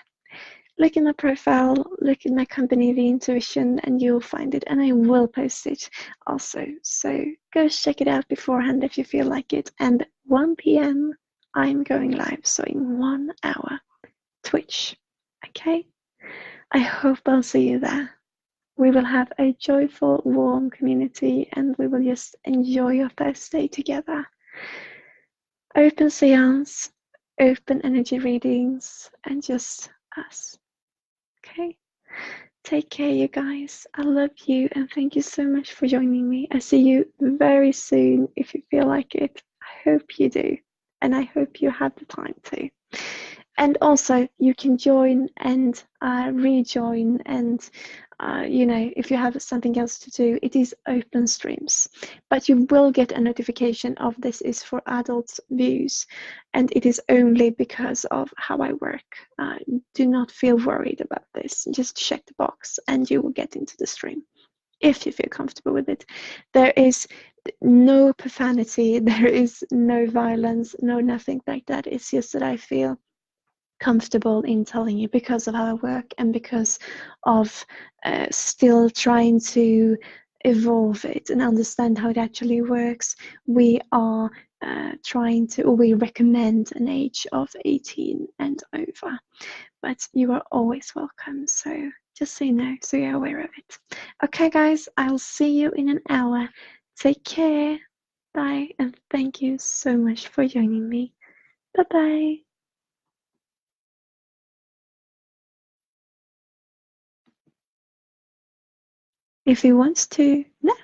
Look in my profile, look in my company, the Intuition, and you'll find it, and I will post it also. So go check it out beforehand if you feel like it. And 1 p.m. I'm going live, so in 1 hour. Twitch. Okay? I hope I'll see you there. We will have a joyful, warm community and we will just enjoy our first day together. Open seance, open energy readings, and just us. Okay? Take care, you guys. I love you and thank you so much for joining me. I see you very soon if you feel like it. I hope you do. And I hope you have the time to. And also, you can join and rejoin, and if you have something else to do, it is open streams. But you will get a notification of this is for adult views, and it is only because of how I work. Do not feel worried about this. Just check the box, and you will get into the stream. if you feel comfortable with it. There is no profanity, there is no violence, no nothing like that. It's just that I feel comfortable in telling you because of how I work and because of still trying to evolve it and understand how it actually works. We are trying to, or we recommend an age of 18 and over, but you are always welcome. So just so you know, so you're aware of it. Okay, guys, I'll see you in an hour. Take care. Bye, and thank you so much for joining me. Bye bye. If he wants to, no.